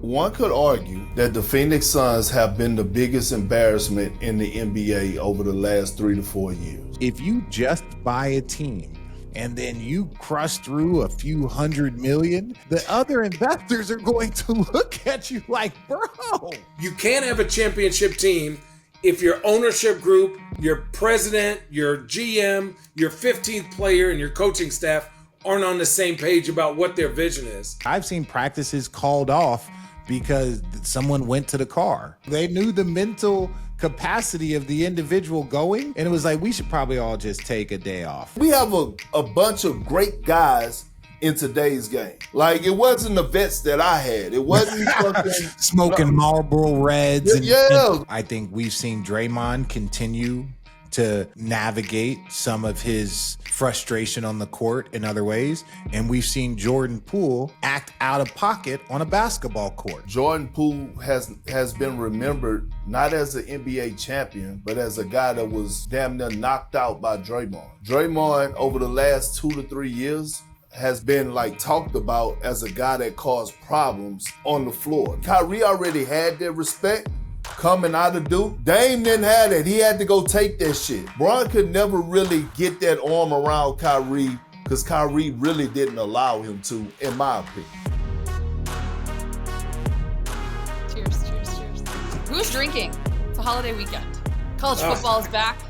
One could argue that the Phoenix Suns have been the biggest embarrassment in the NBA over the last 3 to 4 years. If you just buy a team and then you crush through a few $100 million, the other investors are going to look at you like, bro. You can't have a championship team if your ownership group, your president, your GM, your 15th player, and your coaching staff aren't on the same page about what their vision is. I've seen practices called off because someone went to the car. They knew the mental capacity of the individual going, and it was like, we should probably all just take a day off. We have a bunch of great guys in today's game. Like, it wasn't the vets that I had. It wasn't smoking Marlboro Reds. And I think we've seen Draymond continue to navigate some of his frustration on the court in other ways. And we've seen Jordan Poole act out of pocket on a basketball court. Jordan Poole has been remembered not as an NBA champion, but as a guy that was damn near knocked out by Draymond. Draymond, over the last 2 to 3 years, has been talked about as a guy that caused problems on the floor. Kyrie already had their respect coming out of Duke. Dame didn't have that. He had to go take that shit. Bron could never really get that arm around Kyrie because Kyrie really didn't allow him to, in my opinion. Cheers. Who's drinking? It's a holiday weekend. College football is back.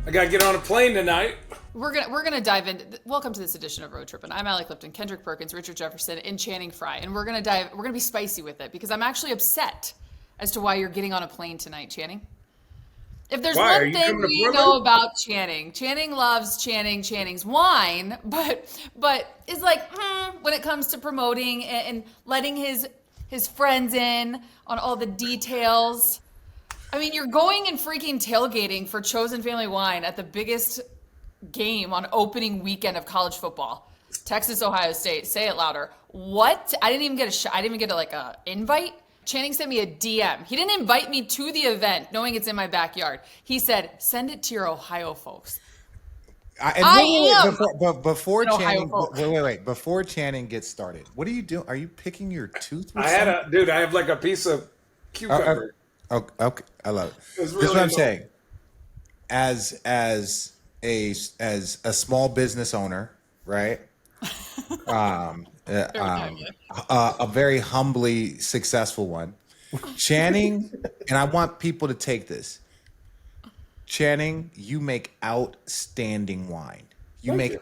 I gotta get on a plane tonight. We're gonna dive in. Welcome to this edition of Road Trippin. I'm Allie Clifton, Kendrick Perkins, Richard Jefferson, and Channing Frye, and we're gonna be spicy with it because I'm actually upset as to why you're getting on a plane tonight, Channing. If there's one thing we know about Channing loves Channing's wine, but is when it comes to promoting and letting his friends in on all the details. I mean, you're going and freaking tailgating for Chosen Family Wine at the biggest game on opening weekend of college football. Texas, Ohio State. Say it louder. What? I didn't even get a shot. I didn't even get a invite. Channing sent me a DM. He didn't invite me to the event knowing it's in my backyard. He said, send it to your Ohio folks. Before Channing gets started, what are you doing? Are you picking your tooth? I have a piece of cucumber. Okay, I love it. This really is what I'm saying. As a small business owner, right? A very humbly successful one. Channing, and I want people to take this. Channing, you make outstanding wine.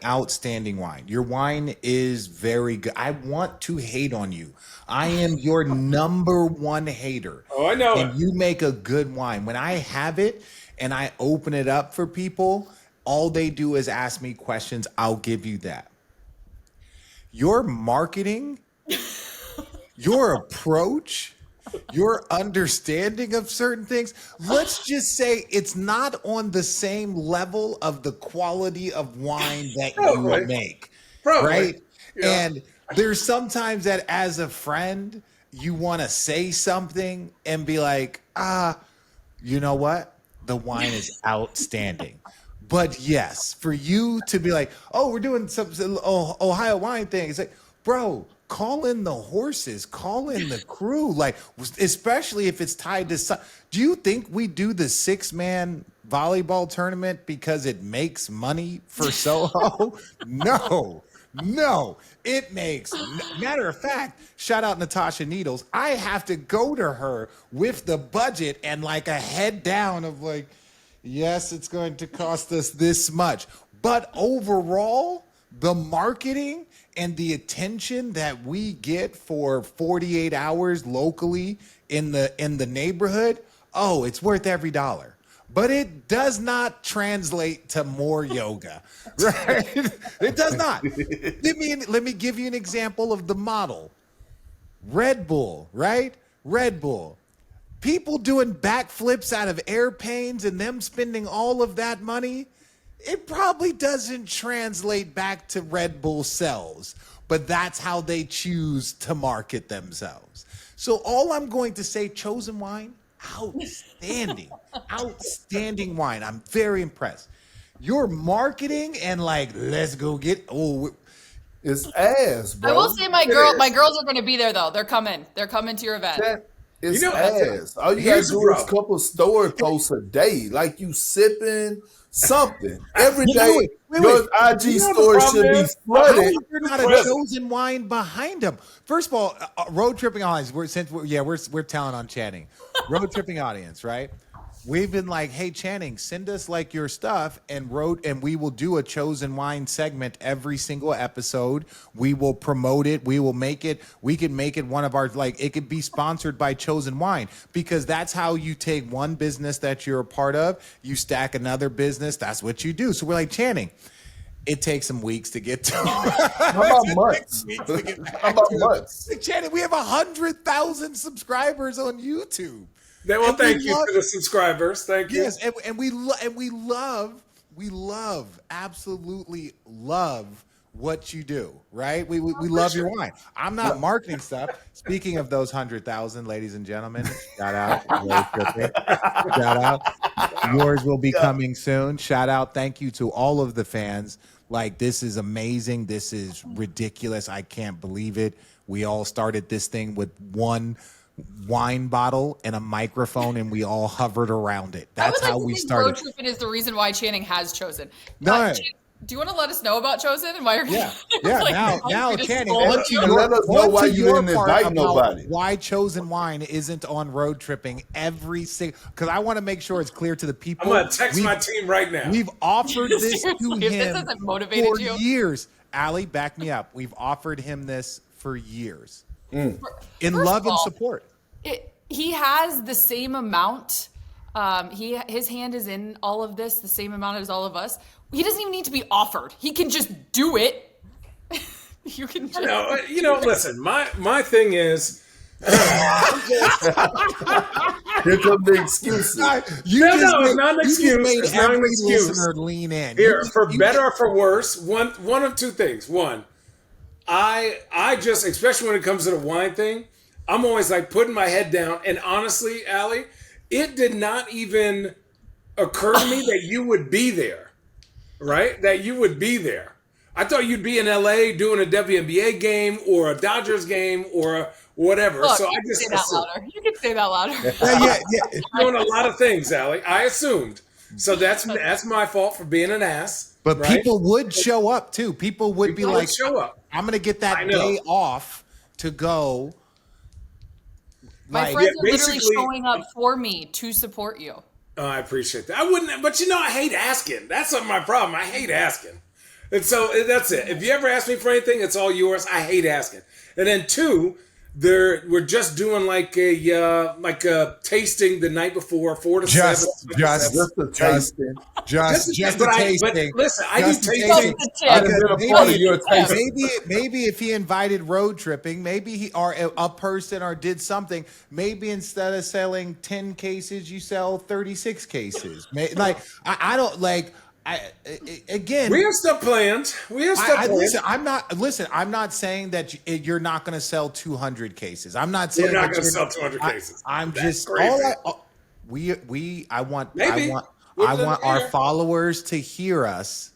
Outstanding wine. Your wine is very good. I want to hate on you. I am your number one hater. Oh, I know. And you make a good wine. When I have it and I open it up for people, all they do is ask me questions. I'll give you that. Your marketing, your approach, your understanding of certain things, let's just say it's not on the same level of the quality of wine that you make. Right? Yeah. And there's sometimes that as a friend, you want to say something and be like, you know what? The wine is outstanding. But yes, for you to be like, oh, we're doing some Ohio wine thing. It's like, bro, call in the horses, call in the crew. Especially if it's tied to do you think we do the 6-man volleyball tournament because it makes money for Soho? No. It makes, matter of fact, shout out Natasha Needles. I have to go to her with the budget and a head down of yes, it's going to cost us this much. But overall, the marketing and the attention that we get for 48 hours locally in the neighborhood, it's worth every dollar. But it does not translate to more yoga, right? It does not. Let me give you an example of the model. Red Bull, right? Red Bull. People doing backflips out of airplanes and them spending all of that money, it probably doesn't translate back to Red Bull sales, but that's how they choose to market themselves. So all I'm going to say, Chosen Wine, outstanding wine. I'm very impressed. Your marketing and let's go get, It's ass, bro. I will say my girls are going to be there though. They're coming. They're coming to your event. It's You know, ass. All you gotta do is a couple story posts a day, like you sipping something every day. Your IG story should be flooded. You're not a chosen wine behind them. First of all, road tripping audience. We're telling on Channing. Road tripping audience, right? We've been like, hey Channing, send us like your stuff and we will do a chosen wine segment every single episode. We will promote it. We will make it. We could make it one of our, like, it could be sponsored by Chosen Wine, because that's how you take one business that you're a part of, you stack another business. That's what you do. So we're like, Channing, it takes some weeks to get to. How about months? How about months? Like, Channing, we have 100,000 subscribers on YouTube. Well, thank you for the subscribers. Thank you. Yes, and we absolutely love what you do, right? We love your wine. I'm not marketing stuff. Speaking of those 100,000, ladies and gentlemen, shout out. Shout out. Yours will be coming soon. Shout out. Thank you to all of the fans. Like, this is amazing. This is ridiculous. I can't believe it. We all started this thing with one wine bottle and a microphone, and we all hovered around it. That's how we started. Road Trippin is the reason why Channing has chosen. No. Do you want to let us know about Chosen and why you're now Channing, let us know why you didn't invite nobody. Why Chosen Wine isn't on Road Tripping every single, because I want to make sure it's clear to the people. I'm gonna text my team right now. We've offered this to him this hasn't motivated for you. years. Allie, back me up. We've offered him this for years. In First love of all, and support. He has the same amount. His hand is in all of this, the same amount as all of us. He doesn't even need to be offered. He can just do it. You can just. Listen. My thing is. Here come the excuses. It's not an excuse. It's not an excuse. Listener lean in. Here, for better or for worse, one of two things. One, I just, especially when it comes to the wine thing, I'm always like putting my head down. And honestly, Allie, it did not even occur to me that you would be there. Right? That you would be there. I thought you'd be in LA doing a WNBA game or a Dodgers game or whatever. Look, so I just say that louder. You can say that louder. Yeah. Doing a lot of things, Allie. I assumed. So that's my fault for being an ass. But right? people would show up too. People would be like, show up. I'm going to get that day off to go. My friends are literally showing up for me to support you. Oh, I appreciate that. I wouldn't, but I hate asking. That's not my problem. I hate asking. And so that's it. If you ever ask me for anything, it's all yours. I hate asking. And then two, we're just doing like a tasting the night before, 4 to 7. Just a tasting. Just a tasting. But listen, I do tasting. Maybe if he invited road tripping, maybe he or a person or did something. Maybe instead of selling 10 cases, you sell 36 cases. I don't like. Again, we have stuff planned. I'm not saying that you're not going to sell 200 cases. I'm not saying you're not going to sell 200 cases. I'm That's just crazy. I want our followers to hear us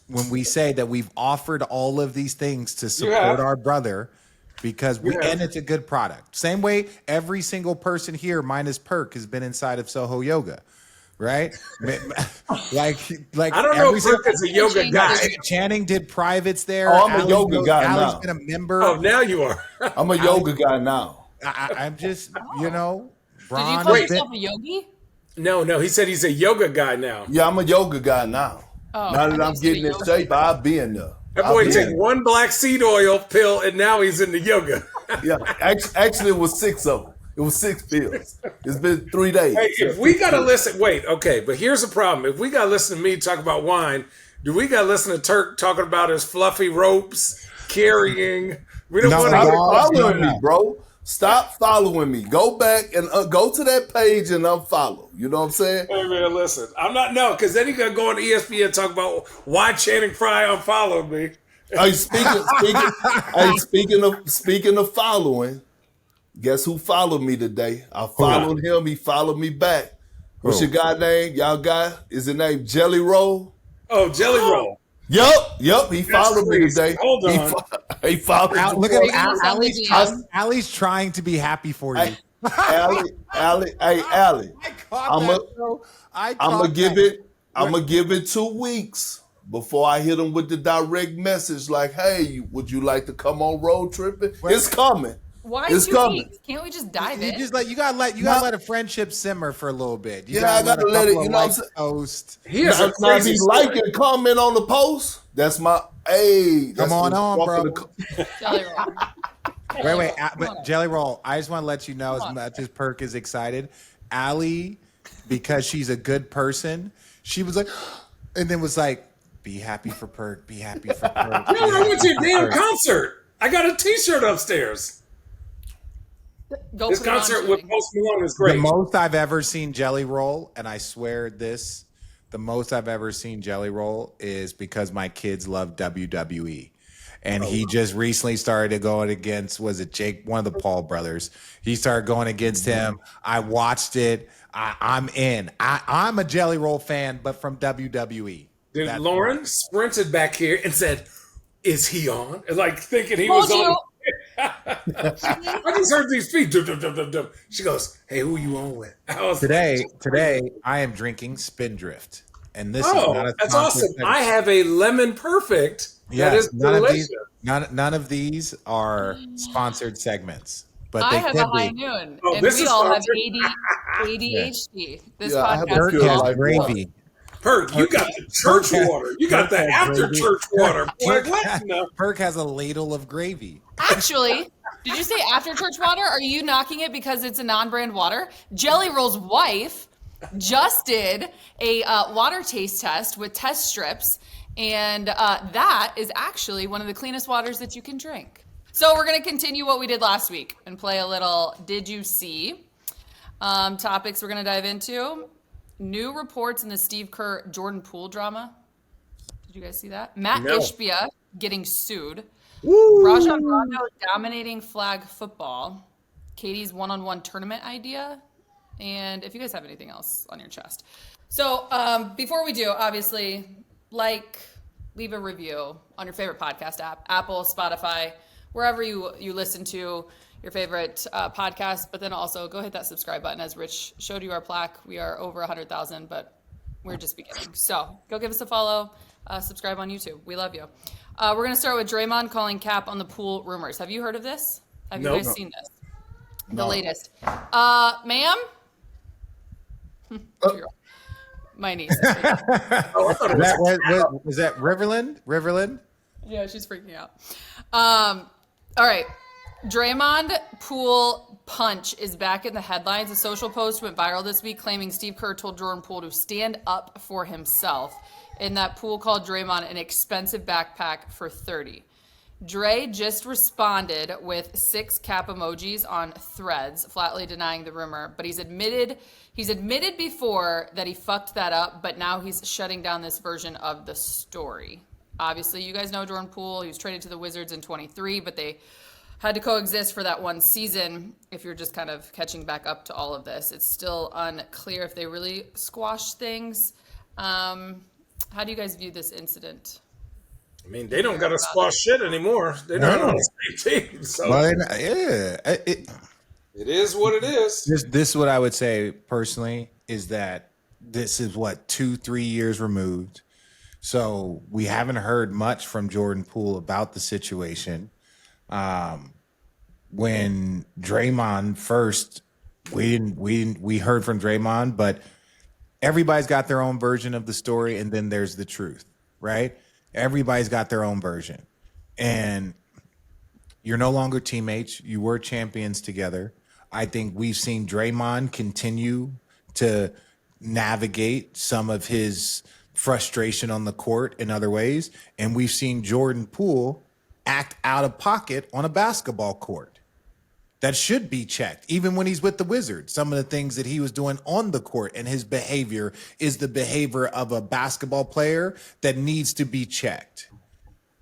when we say that we've offered all of these things to support our brother, because and it's a good product. Same way every single person here, minus Perk, has been inside of Soho Yoga. Right? like I don't know if Perk is a yoga guy. Channing did privates there. Oh, I'm a yoga guy Allie's now. been a member. Oh, now you are. I'm a yoga guy now. I'm just, Bron. Did you call yourself a yogi? No, he said he's a yoga guy now. Yeah, I'm a yoga guy now. Oh, now that I'm getting in shape, I'll be in there. That boy took one black seed oil pill and now he's into yoga. Yeah, actually it was 6 of them. It was 6 pills. It's been 3 days. Hey, if we got to listen, but here's the problem. If we got to listen to me talk about wine, do we got to listen to Turk talking about his fluffy ropes, carrying? We don't want to Stop following me, bro. Stop following me. Go back and go to that page and unfollow. You know what I'm saying? Hey, man, listen. I'm not, because then he's going to go on ESPN and talk about why Channing Frye unfollowed me. Hey, speaking of following, guess who followed me today? I followed him. He followed me back. What's your guy name? Y'all guy? Is his name Jelly Roll? Oh, Jelly Roll. Yep. He followed me crazy. today. Hold on. He followed me. Look Are you at gonna send the DM? Allie's trying to be happy for you. Allie, I caught I'm that, bro. I'm gonna give it 2 weeks before I hit him with the direct message like, "Hey, would you like to come on Road Trippin'?" It's coming. Why It's 2 coming. weeks? Can't we just dive You in? just you gotta let a friendship simmer for a little bit. You Yeah, I gotta let it. You know what I'm saying? Toast. He has a Now, if crazy he story. like and comment on the post, that's my hey. Come on, bro. Jelly roll. Wait, but Jelly Roll, I just want to let you know, as much as Perk is excited, Allie, because she's a good person, she was like, and then was like, be happy for Perk, be happy for Perk. No, I went to your damn concert. I got a T-shirt upstairs. Go This put it on, concert with Channing. Post Malone is The great. most I've ever seen Jelly Roll, and I swear this, the most I've ever seen Jelly Roll is because my kids love WWE. And he just recently started going against, was it Jake, one of the Paul brothers? He started going against him. I watched it. I'm in. I'm a Jelly Roll fan, but from WWE. Dude, That's Lauren why. sprinted back here and said, "Is he on?" And like thinking he Told was you. on. I just heard these feet. Dum, dum, dum, dum, dum. She goes, "Hey, who you on with?" I was Today, like, I am drinking Spindrift. And this is oh, not a that's sponsored awesome. segment. I have a lemon perfect. That is delicious. None of these are sponsored segments. But I they have could a high be. noon, Oh, and this we is all have sponsored. ADHD. This Yeah, I have a podcast Perk feel is has like gravy. Perk, you got the church Perk has- water. You got the Perk has after gravy. church water. Boy, Perk, what? No. Perk has a ladle of gravy. Actually, did you say after church water? Are you knocking it because it's a non-brand water? Jelly Roll's wife just did a water taste test with test strips, and that is actually one of the cleanest waters that you can drink. So we're going to continue what we did last week and play a little Did You See? Topics we're going to dive into. New reports in the Steve Kerr Jordan Poole drama. Did you guys see that? Matt No. Ishbia getting sued. Rajon Rondo dominating flag football. Katie's one-on-one tournament idea. And if you guys have anything else on your chest. So before we do, obviously, leave a review on your favorite podcast app, Apple, Spotify, wherever you listen to your favorite podcast. But then also go hit that subscribe button. As Rich showed you our plaque, we are over 100,000, but we're just beginning. So go give us a follow, subscribe on YouTube. We love you. We're going to start with Draymond calling cap on the Poole rumors. Have you heard of this? Have Nope. you guys seen this? The latest. Ma'am? My niece. Oh, I thought it was Is that Riverland? Riverland? Yeah, she's freaking out. All right. Draymond Poole punch is back in the headlines. A social post went viral this week claiming Steve Kerr told Jordan Poole to stand up for himself, and that Poole called Draymond an expensive backpack for 30. Dre just responded with 6 cap emojis on Threads, flatly denying the rumor, but he's admitted before that he fucked that up, but now he's shutting down this version of the story. Obviously, you guys know Jordan Poole. He was traded to the Wizards in 23, but they had to coexist for that one season. If you're just kind of catching back up to all of this, it's still unclear if they really squashed things. How do you guys view this incident? I mean, they don't got to squash shit anymore. They're not on the same team. So it is what it is. This is what I would say personally is that this is 2-3 years removed. So we haven't heard much from Jordan Poole about the situation. When Draymond first, we heard from Draymond, but everybody's got their own version of the story, and then there's the truth, right? Everybody's got their own version. And you're no longer teammates. You were champions together. I think we've seen Draymond continue to navigate some of his frustration on the court in other ways. And we've seen Jordan Poole act out of pocket on a basketball court. That should be checked, even when he's with the Wizards. Some of the things that he was doing on the court and his behavior is the behavior of a basketball player that needs to be checked,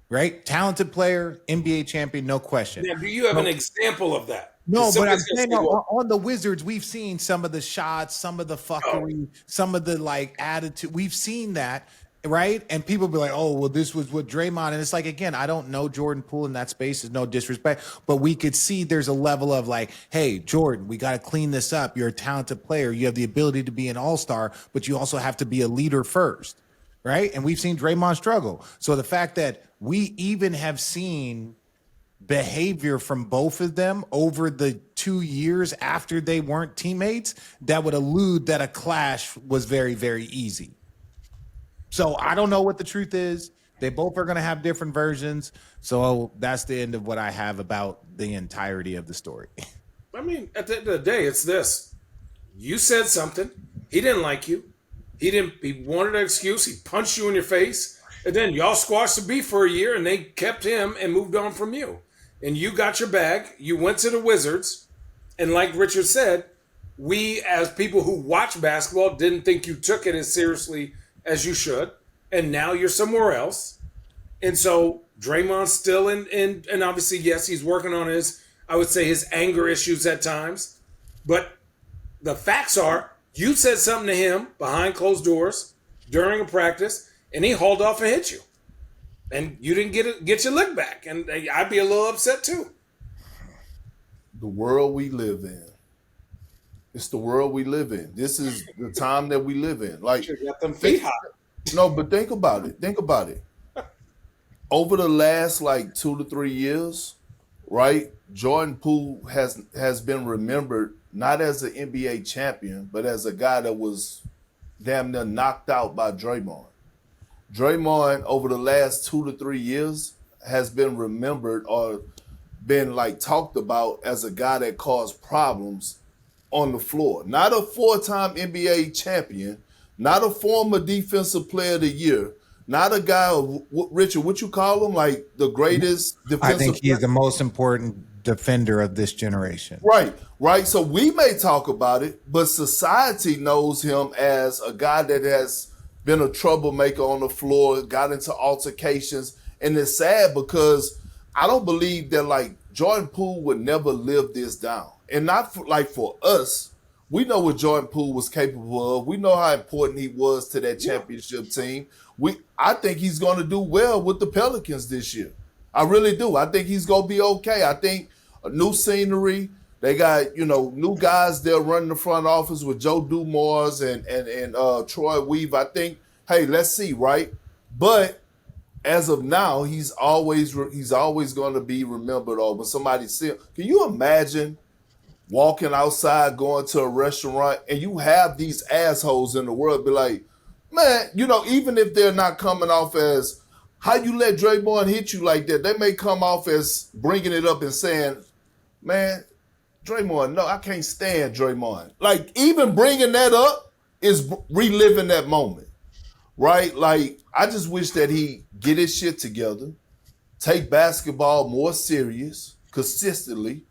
right? Talented player, NBA champion, no question. Now, do you have an example of that? No, but I'm Somebody's gonna saying say, well, on the Wizards, we've seen some of the shots, some of the fuckery, some of the attitude. We've seen that. right? And people be like, oh, well, this was what Draymond. And it's like, again, I don't know Jordan Poole in that space. Is no disrespect, but we could see there's a level of like, hey, Jordan, we got to clean this up. You're a talented player. You have the ability to be an all-star, but you also have to be a leader first, right? And we've seen Draymond struggle. So the fact that we even have seen behavior from both of them over the 2 years after they weren't teammates, that would allude that a clash was very, very easy. So I don't know what the truth is. They both are going to have different versions. So that's the end of what I have about the entirety of the story. I mean, at the end of the day, it's this. You said something. He didn't like you. He wanted an excuse. He punched you in your face. And then y'all squashed the beef for a year and they kept him and moved on from you. And you got your bag. You went to the Wizards. And like Richard said, we as people who watch basketball didn't think you took it as seriously as you should. And now you're somewhere else. And so Draymond's still in and obviously, yes, he's working on his anger issues at times. But the facts are, you said something to him behind closed doors during a practice, and he hauled off and hit you. And you didn't get your lick back. And I'd be a little upset too. The world we live in. It's the world we live in. This is the time that we live in. Like, You got them feet hot. no, but think about it. Think about it. Over the last like 2 to 3 years, right? Jordan Poole has been remembered not as an NBA champion, but as a guy that was damn near knocked out by Draymond. Draymond, over the last 2 to 3 years, has been remembered or been like talked about as a guy that caused problems on the floor. Not a 4-time NBA champion, not a former defensive player of the year, not a guy, Richard, what you call him, like the greatest defensive I think he's the most important defender of this generation. Right. So we may talk about it, but society knows him as a guy that has been a troublemaker on the floor, got into altercations, and it's sad because I don't believe that like Jordan Poole would never live this down. And not for us, we know what Jordan Poole was capable of. We know how important he was to that championship team. I think he's going to do well with the Pelicans this year. I really do. I think he's going to be okay. I think a new scenery. They got, new guys there running the front office with Joe Dumars and Troy Weave. I think, hey, let's see, right? But as of now, he's always going to be remembered. Or when somebody see him, can you imagine walking outside, going to a restaurant, and you have these assholes in the world be like, man, even if they're not coming off as how you let Draymond hit you like that, they may come off as bringing it up and saying, man, Draymond, no, I can't stand Draymond. Like, even bringing that up is reliving that moment, right? Like, I just wish that he get his shit together, take basketball more serious, consistently,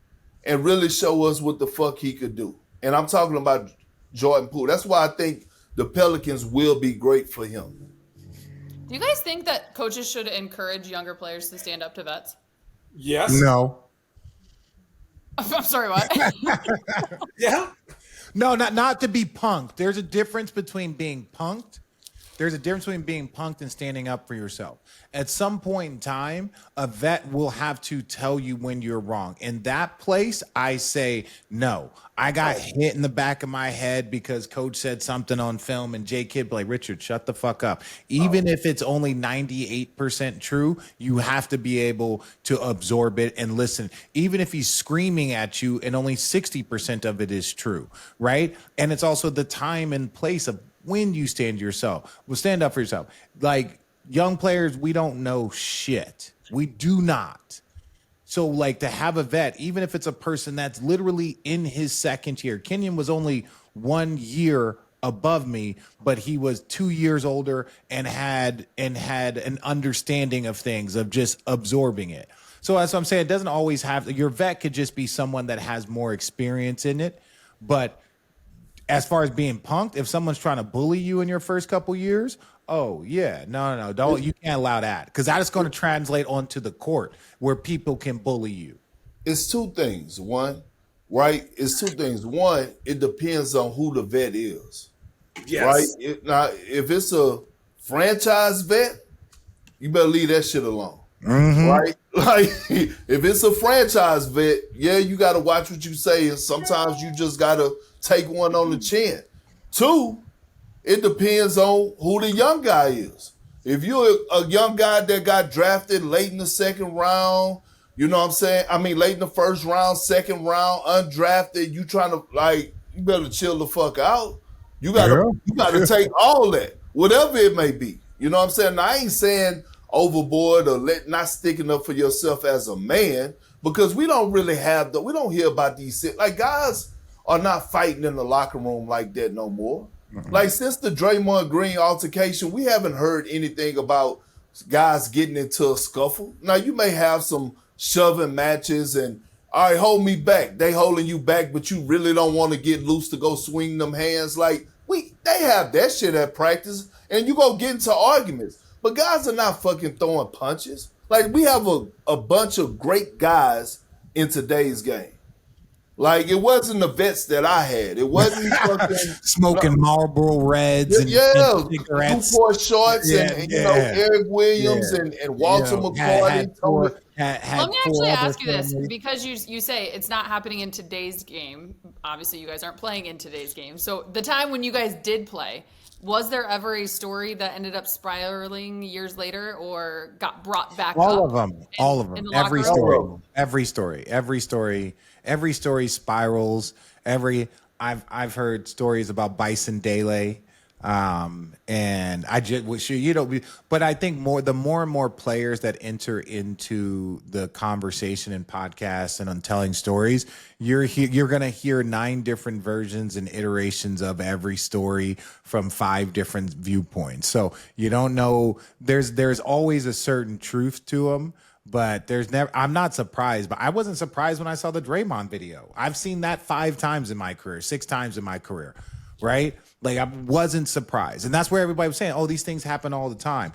and really show us what the fuck he could do. And I'm talking about Jordan Poole. That's why I think the Pelicans will be great for him. Do you guys think that coaches should encourage younger players to stand up to vets? Yes. No. I'm sorry, what? Yeah. No, not to be punked. There's a difference between being punked. There's a difference between being punked and standing up for yourself. At some point in time, a vet will have to tell you when you're wrong. In that place, I say no. I got hit in the back of my head because coach said something on film and J Kidd be like, Richard, shut the fuck up. Even if it's only 98% true, you have to be able to absorb it and listen. Even if he's screaming at you and only 60% of it is true, right? And it's also the time and place of when you stand yourself. Well, stand up for yourself. Like, young players, we don't know shit. We do not. So, like, to have a vet, even if it's a person that's literally in his second year. Kenyon was only 1 year above me, but he was 2 years older and had an understanding of things, of just absorbing it. So that's what I'm saying. It doesn't always have, your vet could just be someone that has more experience in it. But as far as being punked, if someone's trying to bully you in your first couple years, oh yeah, no, don't, you can't allow that, because that is going to translate onto the court where people can bully you. It's two things. One, right? It's two things. One, it depends on who the vet is. Yes. Right? Now, if it's a franchise vet, you better leave that shit alone. Right? Like, if it's a franchise vet, yeah, you got to watch what you say, and sometimes you just got to take one on the chin. 2, it depends on who the young guy is. If you're a young guy that got drafted late in the second round, you know what I'm saying? I mean, late in the first round, second round, undrafted, you trying to, like, you better chill the fuck out. You gotta take all that, whatever it may be. You know what I'm saying? Now, I ain't saying overboard or not sticking up for yourself as a man, because we don't really we don't hear about these shit. Like, guys are not fighting in the locker room like that no more. Like, since the Draymond Green altercation, we haven't heard anything about guys getting into a scuffle. Now, you may have some shoving matches and, all right, hold me back. They holding you back, but you really don't want to get loose to go swing them hands. Like, they have that shit at practice, and you go get into arguments. But guys are not fucking throwing punches. Like, we have a bunch of great guys in today's game. Like, it wasn't the vets that I had. It wasn't fucking smoking Marlboro Reds and cigarettes. Newport shorts and you know, Eric Williams and Walter McCarty. Let me actually ask you this, because you say it's not happening in today's game. Obviously, you guys aren't playing in today's game. So the time when you guys did play, was there ever a story that ended up spiraling years later or got brought back up? All of them. Every story spirals. I've heard stories about Bison Dele. And I just, but I think the more and more players that enter into the conversation and podcasts and on telling stories, you're going to hear 9 different versions and iterations of every story from 5 different viewpoints. So you don't know, there's always a certain truth to them. But I'm not surprised, but I wasn't surprised when I saw the Draymond video. I've seen that 5 times in my career, 6 times in my career, right? Like, I wasn't surprised. And that's where everybody was saying, oh, these things happen all the time.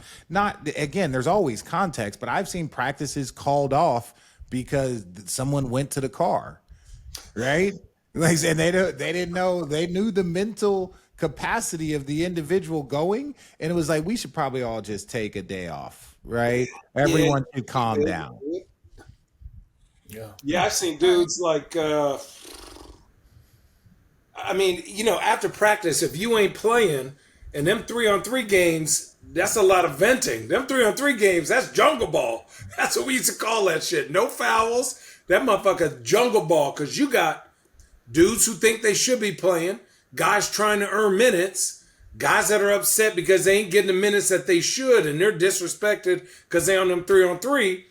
Again, there's always context, but I've seen practices called off because someone went to the car, right? Like, and they didn't know, they knew the mental capacity of the individual going, and it was like, we should probably all just take a day off. Right? Everyone should calm down. Yeah, I've seen dudes like, I mean, you know, after practice, if you ain't playing, and them 3-on-3 games, that's a lot of venting. Them 3-on-3 games, that's jungle ball. That's what we used to call that shit. No fouls. That motherfucker jungle ball, because you got dudes who think they should be playing, guys trying to earn minutes, guys that are upset because they ain't getting the minutes that they should, and they're disrespected because they on them 3-on-3.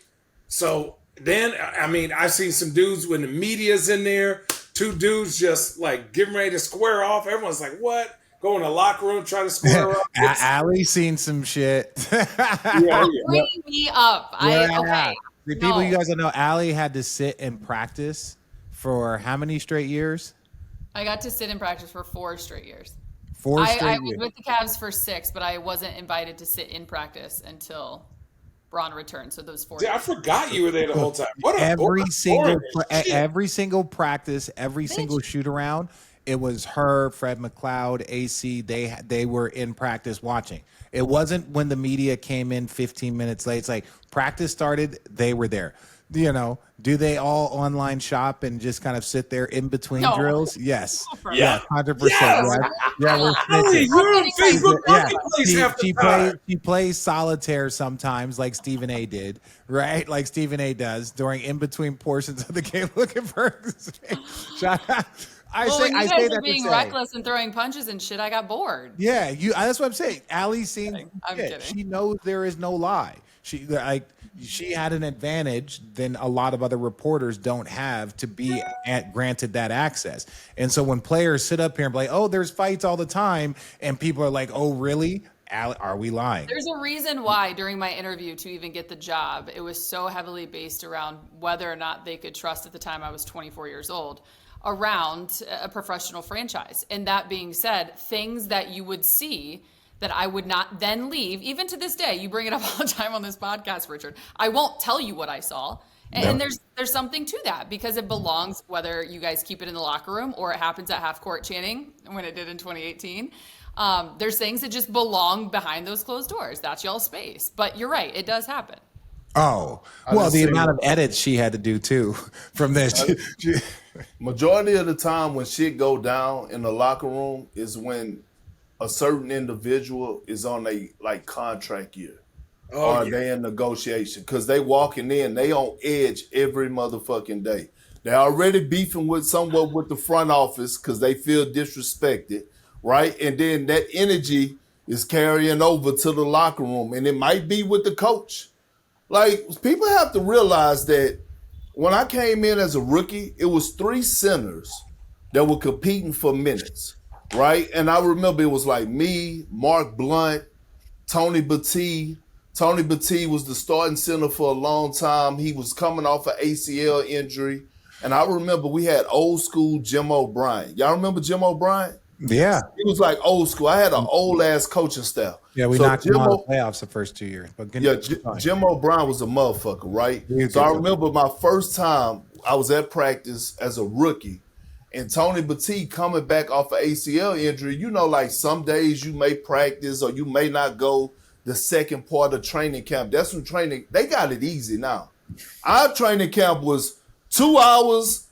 So then, I mean, I've seen some dudes when the media's in there, 2 dudes just like getting ready to square off. Everyone's like, what? Go in the locker room, try to square up. Allie's seen some shit. Bring me up. Okay. The people you guys don't know, Allie had to sit and practice for how many straight years? I got to sit in practice for 4 straight years. I was with the Cavs for 6, but I wasn't invited to sit in practice until Bron returned. So those 4. Dude, I forgot you were there the whole time. Every single practice, every single shoot around, it was her, Fred McLeod, AC. They were in practice watching. It wasn't when the media came in 15 minutes late. It's like practice started, they were there. You know, do they all online shop and just kind of sit there in between drills? Yes. Yeah. 100%. Yes. Yeah, we're Allie, you're on Facebook Marketplace half the time. She plays solitaire sometimes, like Stephen A. did, right? Like Stephen A. does during in between portions of the game, looking for. Shout out. I say that being reckless and throwing punches and shit, I got bored. Yeah, that's what I'm saying. Allie's seen. I'm kidding. She knows there is no lie. She had an advantage than a lot of other reporters don't have to be granted that access. And so when players sit up here and be like, oh, there's fights all the time, and people are like, oh, really? Are we lying? There's a reason why during my interview to even get the job, it was so heavily based around whether or not they could trust, at the time I was 24 years old, around a professional franchise. And that being said, things that you would see that I would not then leave, even to this day, you bring it up all the time on this podcast, Richard, I won't tell you what I saw. And there's something to that, because it belongs, whether you guys keep it in the locker room or it happens at half court chanting when it did in 2018. There's things that just belong behind those closed doors. That's y'all's space. But you're right, it does happen. Oh, well, the amount of edits she had to do too from this. Majority of the time when shit go down in the locker room is when a certain individual is on a like contract year. Or they in negotiation. Because they walking in, they on edge every motherfucking day. They're already beefing with somewhat with the front office because they feel disrespected, right? And then that energy is carrying over to the locker room. And it might be with the coach. Like, people have to realize that when I came in as a rookie, it was 3 centers that were competing for minutes, right? And I remember it was like me, Mark Blunt, Tony Battie. Tony Battie was the starting center for a long time. He was coming off an ACL injury. And I remember we had old school Jim O'Brien. Y'all remember Jim O'Brien? Yeah. He was like old school. I had an old-ass coaching staff. Yeah, we knocked him out of the playoffs the first 2 years. But Jim O'Brien was a motherfucker, right? So I remember my first time I was at practice as a rookie, and Tony Battie coming back off an ACL injury. You know, like some days you may practice or you may not go the second part of training camp. That's when they got it easy now. Our training camp was 2 hours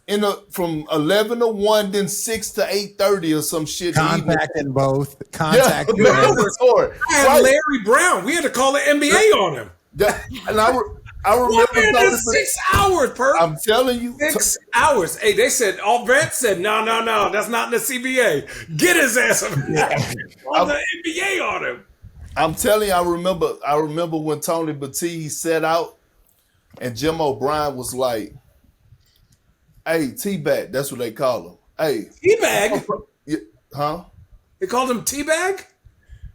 from 11 to 1, then 6 to 8:30 or some shit. Contacting both. Contacting I had Larry Brown. We had to call the NBA on him. And I remember 6 hours, Perk. I'm telling you. 6 hours. Hey, they said, all vets said, no, that's not in the CBA. Get his ass on the NBA on him. I'm telling you, I remember when Tony Battie set out and Jim O'Brien was like, hey, T-Bag, that's what they call him. Hey. T-Bag? Huh? They called him T-Bag?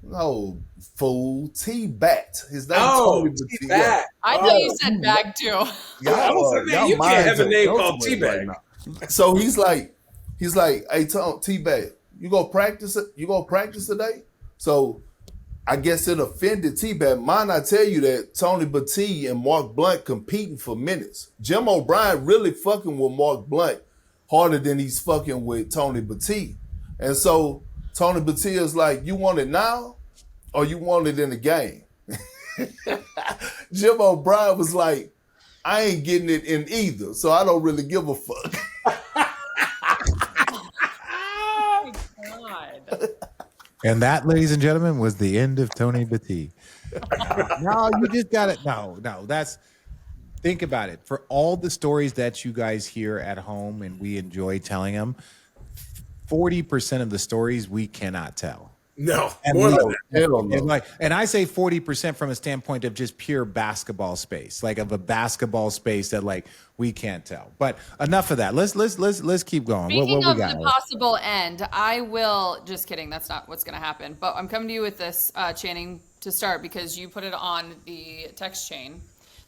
No, fool. T-Bat. His name Tony Battie. T-Bag. I thought you said bag too. I was like, man, you can't have a name called T-Bag. Right, so he's like, hey, T-Bag, you go practice it? You go practice today? So I guess it offended T-Bag. Mind I tell you that Tony Battie and Mark Blunt competing for minutes. Jim O'Brien really fucking with Mark Blunt harder than he's fucking with Tony Battie. And so Tony Battie is like, you want it now or you want it in the game? Jim O'Brien was like, I ain't getting it in either, so I don't really give a fuck. Oh my God. And that, ladies and gentlemen, was the end of Tony Battie. No, you just got it. No, think about it. For all the stories that you guys hear at home and we enjoy telling them, 40% of the stories we cannot tell. No, and more than that. And I say 40% from a standpoint of just pure basketball space, like of a basketball space that like we can't tell. But enough of that. Let's keep going. Speaking of the possible end, I will. Just kidding. That's not what's going to happen. But I'm coming to you with this, Channing, to start because you put it on the text chain.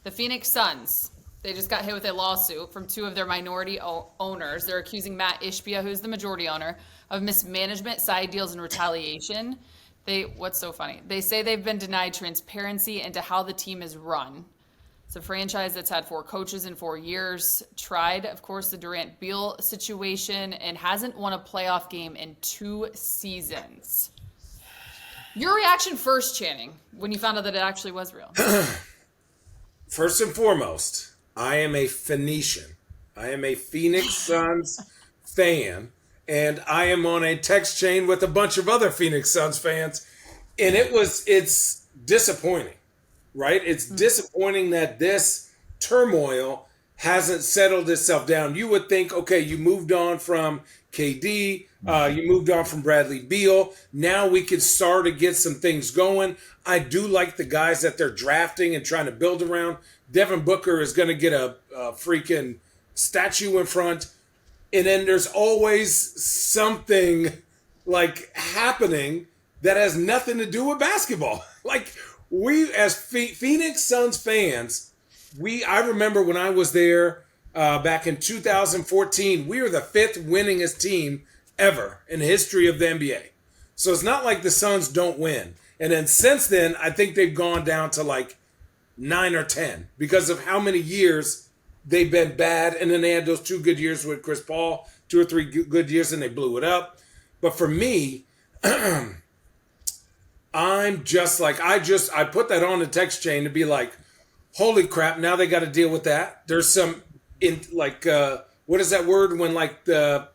The Phoenix Suns. They just got hit with a lawsuit from 2 of their minority owners. They're accusing Matt Ishbia, who's the majority owner, of mismanagement, side deals, and retaliation. What's so funny? They say they've been denied transparency into how the team is run. It's a franchise that's had 4 coaches in 4 years, tried, of course, the Durant-Beal situation, and hasn't won a playoff game in 2 seasons. Your reaction first, Channing, when you found out that it actually was real. First and foremost, I am a Phoenician. I am a Phoenix Suns fan, and I am on a text chain with a bunch of other Phoenix Suns fans, and it's disappointing, right? It's disappointing that this turmoil hasn't settled itself down. You would think, okay, you moved on from KD, you moved on from Bradley Beal. Now we can start to get some things going. I do like the guys that they're drafting and trying to build around. Devin Booker is going to get a freaking statue in front. And then there's always something like happening that has nothing to do with basketball. Like we as Phoenix Suns fans, I remember when I was there back in 2014, we were the 5th winningest team ever in the history of the NBA. So it's not like the Suns don't win. And then since then, I think they've gone down to like 9 or 10 because of how many years they've been bad. And then they had those 2 good years with Chris Paul, 2 or 3 good years, and they blew it up. But for me, I'm just like, I put that on the text chain to be like, holy crap, now they got to deal with that. There's some, what is that word when like the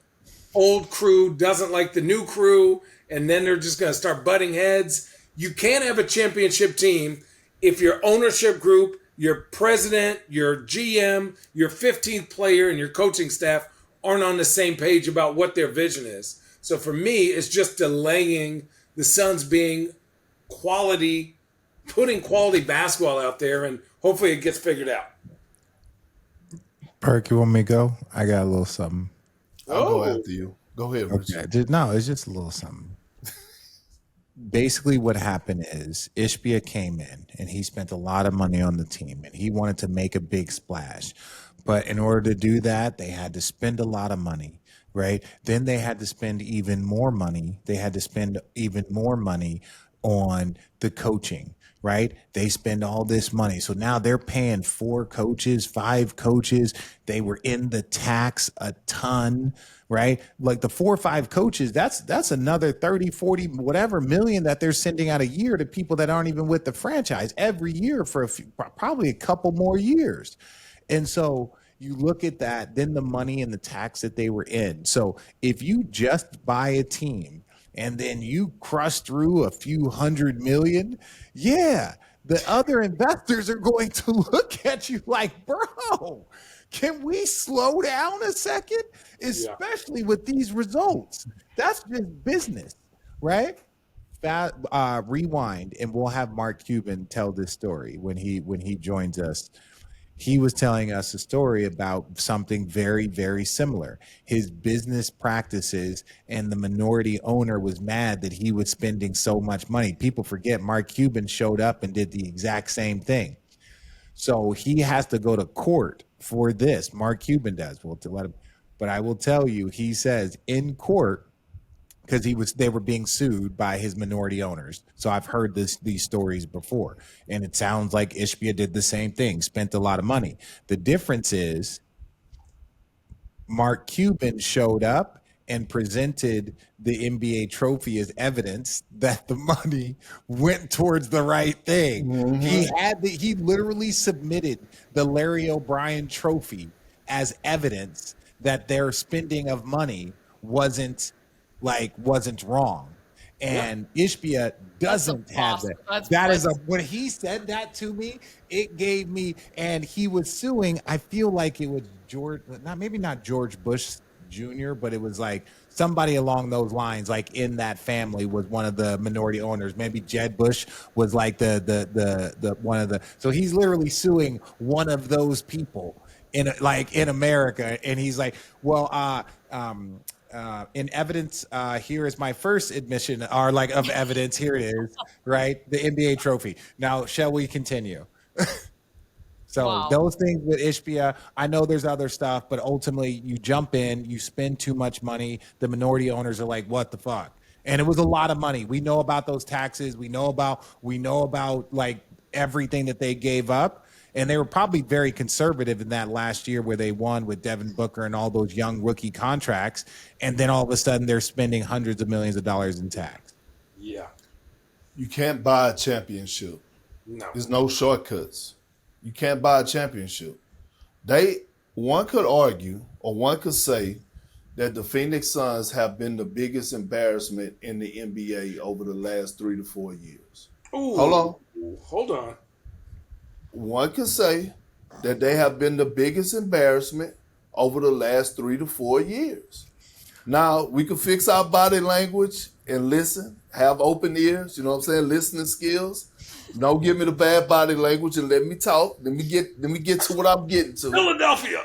old crew doesn't like the new crew and then they're just going to start butting heads. You can't have a championship team if your ownership group, your president, your GM, your 15th player, and your coaching staff aren't on the same page about what their vision is. So for me, it's just delaying the Suns being quality, putting quality basketball out there, and hopefully it gets figured out. Perk, you want me to go? I got a little something. I'll go after you. Go ahead, Richard. Okay. No, it's just a little something. Basically, what happened is Ishbia came in and he spent a lot of money on the team and he wanted to make a big splash. But in order to do that, they had to spend a lot of money, right? Then they had to spend even more money. They had to spend even more money on the coaching, right? They spend all this money. So now they're paying 4 coaches, 5 coaches. They were in the tax a ton, right? Like the 4 or 5 coaches, that's another 30, 40, whatever million that they're sending out a year to people that aren't even with the franchise every year for probably a couple more years. And so you look at that, then the money and the tax that they were in. So if you just buy a team and then you crush through a few $100 million, yeah, the other investors are going to look at you like, bro, can we slow down a second? Especially with these results. That's just business, right? Rewind, and we'll have Mark Cuban tell this story when he joins us. He was telling us a story about something very, very similar. His business practices, and the minority owner was mad that he was spending so much money. People forget Mark Cuban showed up and did the exact same thing. So he has to go to court for this. Mark Cuban does. Well, to let him, but I will tell you, he says in court, because they were being sued by his minority owners. So I've heard these stories before, and it sounds like Ishbia did the same thing, spent a lot of money. The difference is Mark Cuban showed up and presented the NBA trophy as evidence that the money went towards the right thing. Mm-hmm. He literally submitted the Larry O'Brien trophy as evidence that their spending of money wasn't wrong. And Ishbia doesn't have that. That is when he said that to me, it gave me, and he was suing, I feel like it was maybe not George Bush Jr., but it was like somebody along those lines, like in that family was one of the minority owners. Maybe Jed Bush was like the one of the, so he's literally suing one of those people in America. And he's like, well, in evidence, here is my first admission, or of evidence. Here it is, right? The NBA trophy. Now, shall we continue? So wow. Those things with Ishbia, I know there's other stuff, but ultimately you jump in, you spend too much money. The minority owners are like, what the fuck? And it was a lot of money. We know about those taxes. We know about like everything that they gave up. And they were probably very conservative in that last year where they won with Devin Booker and all those young rookie contracts. And then all of a sudden they're spending hundreds of millions of dollars in tax. Yeah. You can't buy a championship. No. There's no shortcuts. You can't buy a championship. One could argue, or one could say, that the Phoenix Suns have been the biggest embarrassment in the NBA over the last 3 to 4 years. Ooh. Hold on. One could say that they have been the biggest embarrassment over the last 3 to 4 years. Now, we can fix our body language and listen, have open ears, you know what I'm saying, listening skills. Don't give me the bad body language and let me talk. Let me get to what I'm getting to. Philadelphia.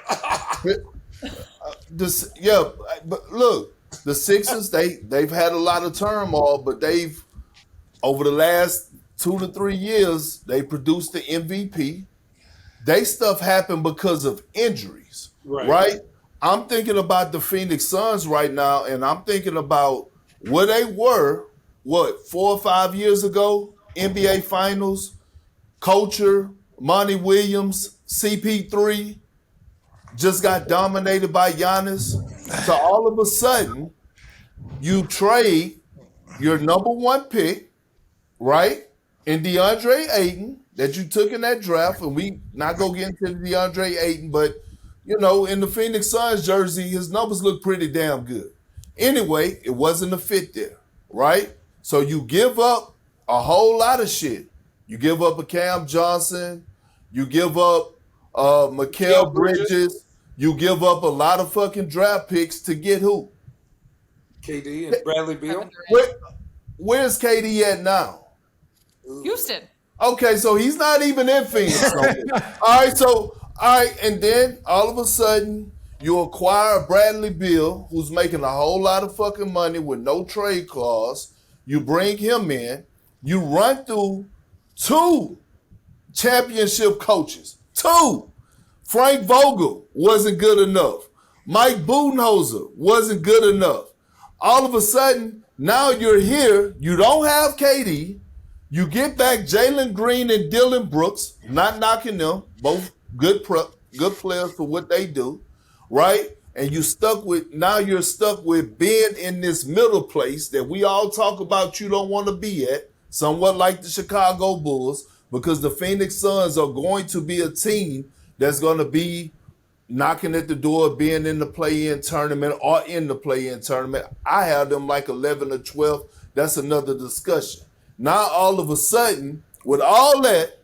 But look, the Sixers, they've had a lot of turmoil, but they've, over the last 2 to 3 years, they produced the MVP. They stuff happened because of injuries, right? I'm thinking about the Phoenix Suns right now, and I'm thinking about where they were, 4 or 5 years ago, NBA Finals, Culture, Monty Williams, CP3, just got dominated by Giannis. So all of a sudden, you trade your number 1 pick right? And DeAndre Ayton that you took in that draft, and we not go get into DeAndre Ayton, but in the Phoenix Suns jersey, his numbers look pretty damn good. Anyway, it wasn't a fit there, right? So you give up a whole lot of shit. You give up a Cam Johnson. You give up Mikal Bridges. You give up a lot of fucking draft picks to get who? KD and Bradley Beal. Where's KD at now? Houston. Okay, so he's not even in Phoenix. All right, and then all of a sudden you acquire Bradley Beal, who's making a whole lot of fucking money with no trade clause. You bring him in. You run through 2 championship coaches. 2. Frank Vogel wasn't good enough. Mike Budenholzer wasn't good enough. All of a sudden, now you're here. You don't have KD. You get back Jalen Green and Dylan Brooks. Not knocking them. Both good players for what they do, right? And you're stuck with being in this middle place that we all talk about you don't want to be at, somewhat like the Chicago Bulls, because the Phoenix Suns are going to be a team that's going to be knocking at the door of being in the play-in tournament or in the play-in tournament. I have them like 11 or 12. That's another discussion. Now, all of a sudden, with all that,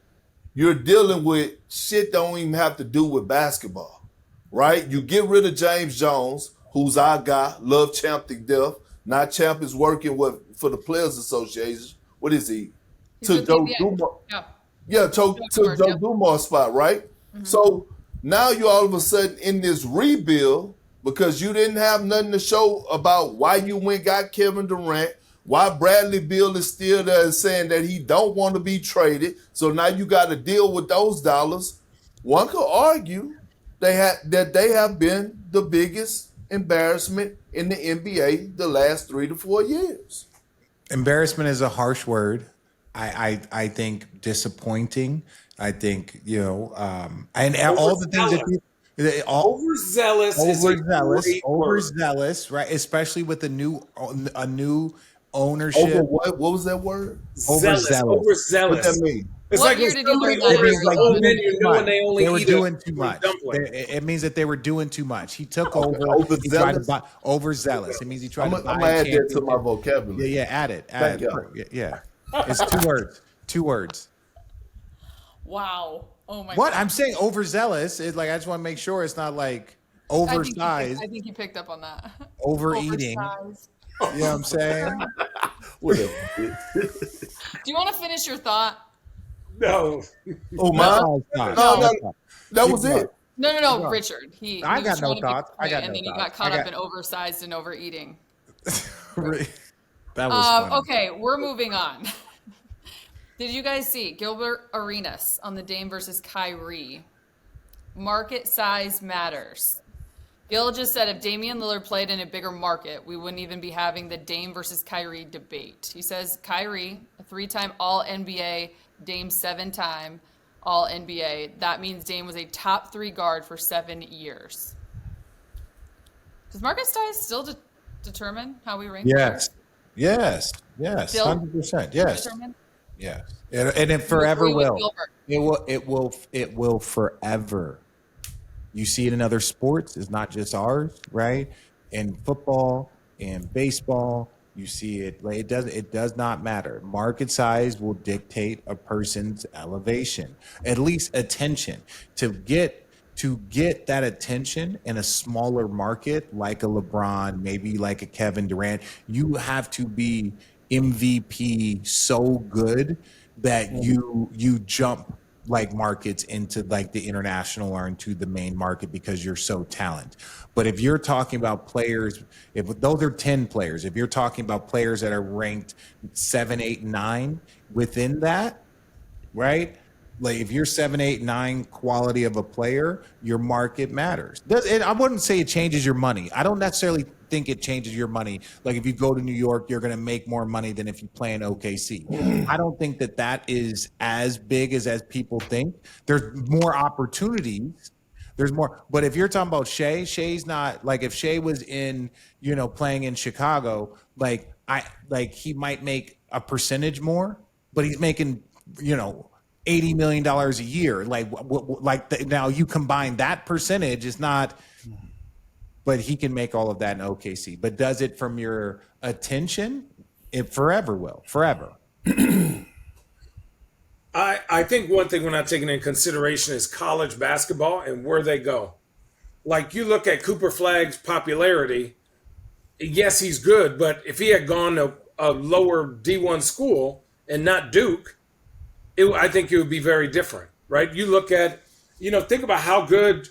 you're dealing with shit that don't even have to do with basketball, right? You get rid of James Jones, who's our guy, love Champ to death. Now Champ is working for the Players Association. What is he? Took Joe Dumars. Yeah, took Joe Dumars' spot, right? Mm-hmm. So now you all of a sudden in this rebuild because you didn't have nothing to show about why you went got Kevin Durant, why Bradley Beal is still there saying that he don't want to be traded. So now you got to deal with those dollars. One could argue that they have been the biggest embarrassment in the NBA the last 3 to 4 years. Embarrassment is a harsh word. I think disappointing. I think, and all the things that overzealous, right? Especially with a new ownership. Over what? What was that word? Overzealous. What that mean? It's like when somebody orders an old menu knowing they only eat doing too much. It means that they were doing too much. He took over. He tried to buy overzealous. It means he tried to buy. I'm gonna add that to my vocabulary. Yeah, add it. Yeah. It's 2 words. 2 words. Wow. Oh my. What? God. I'm saying overzealous is like I just want to make sure it's not like oversized. I think you picked up on that. Overeating. Oversized. You know what I'm saying? Whatever. Do you want to finish your thought? No. Oh my. No. That was it. No, Richard. I got no thoughts. And then he got caught up in oversized and overeating. That was funny. Okay, we're moving on. Did you guys see Gilbert Arenas on the Dame versus Kyrie? Market size matters. Gil just said if Damian Lillard played in a bigger market, we wouldn't even be having the Dame versus Kyrie debate. He says Kyrie, a 3-time All-NBA, Dame 7-time All-NBA. That means Dame was a top 3 guard for 7 years. Does market size still determine how we rank players? Yes, Still 100%. Yes. Determine? Yeah, and it forever will. It will forever. You see it in other sports. It's not just ours, right? In football, in baseball, you see it. Like it does not matter. Market size will dictate a person's elevation, at least attention. To get that attention in a smaller market, like a LeBron, maybe like a Kevin Durant, you have to be MVP so good that you jump like markets into like the international or into the main market because you're so talented. But if you're talking about players, if those are 10 players, if you're talking about players that are ranked 7, 8, 9 within that, right? Like if you're 7, 8, 9 quality of a player, your market matters. I wouldn't say it changes your money. I don't necessarily think it changes your money. Like if you go to New York, you're going to make more money than if you play in OKC. I don't think that is as big as people think. There's more opportunities. There's more. But if you're talking about Shay's not like if Shay was in, playing in Chicago, like he might make a percentage more, but he's making, $80 million a year. Now you combine that percentage is not, but he can make all of that in OKC. But does it from your attention? It forever will. Forever. I think one thing we're not taking into consideration is college basketball and where they go. Like, you look at Cooper Flagg's popularity. Yes, he's good, but if he had gone to a lower D1 school and not Duke, I think it would be very different, right? You look at, think about how good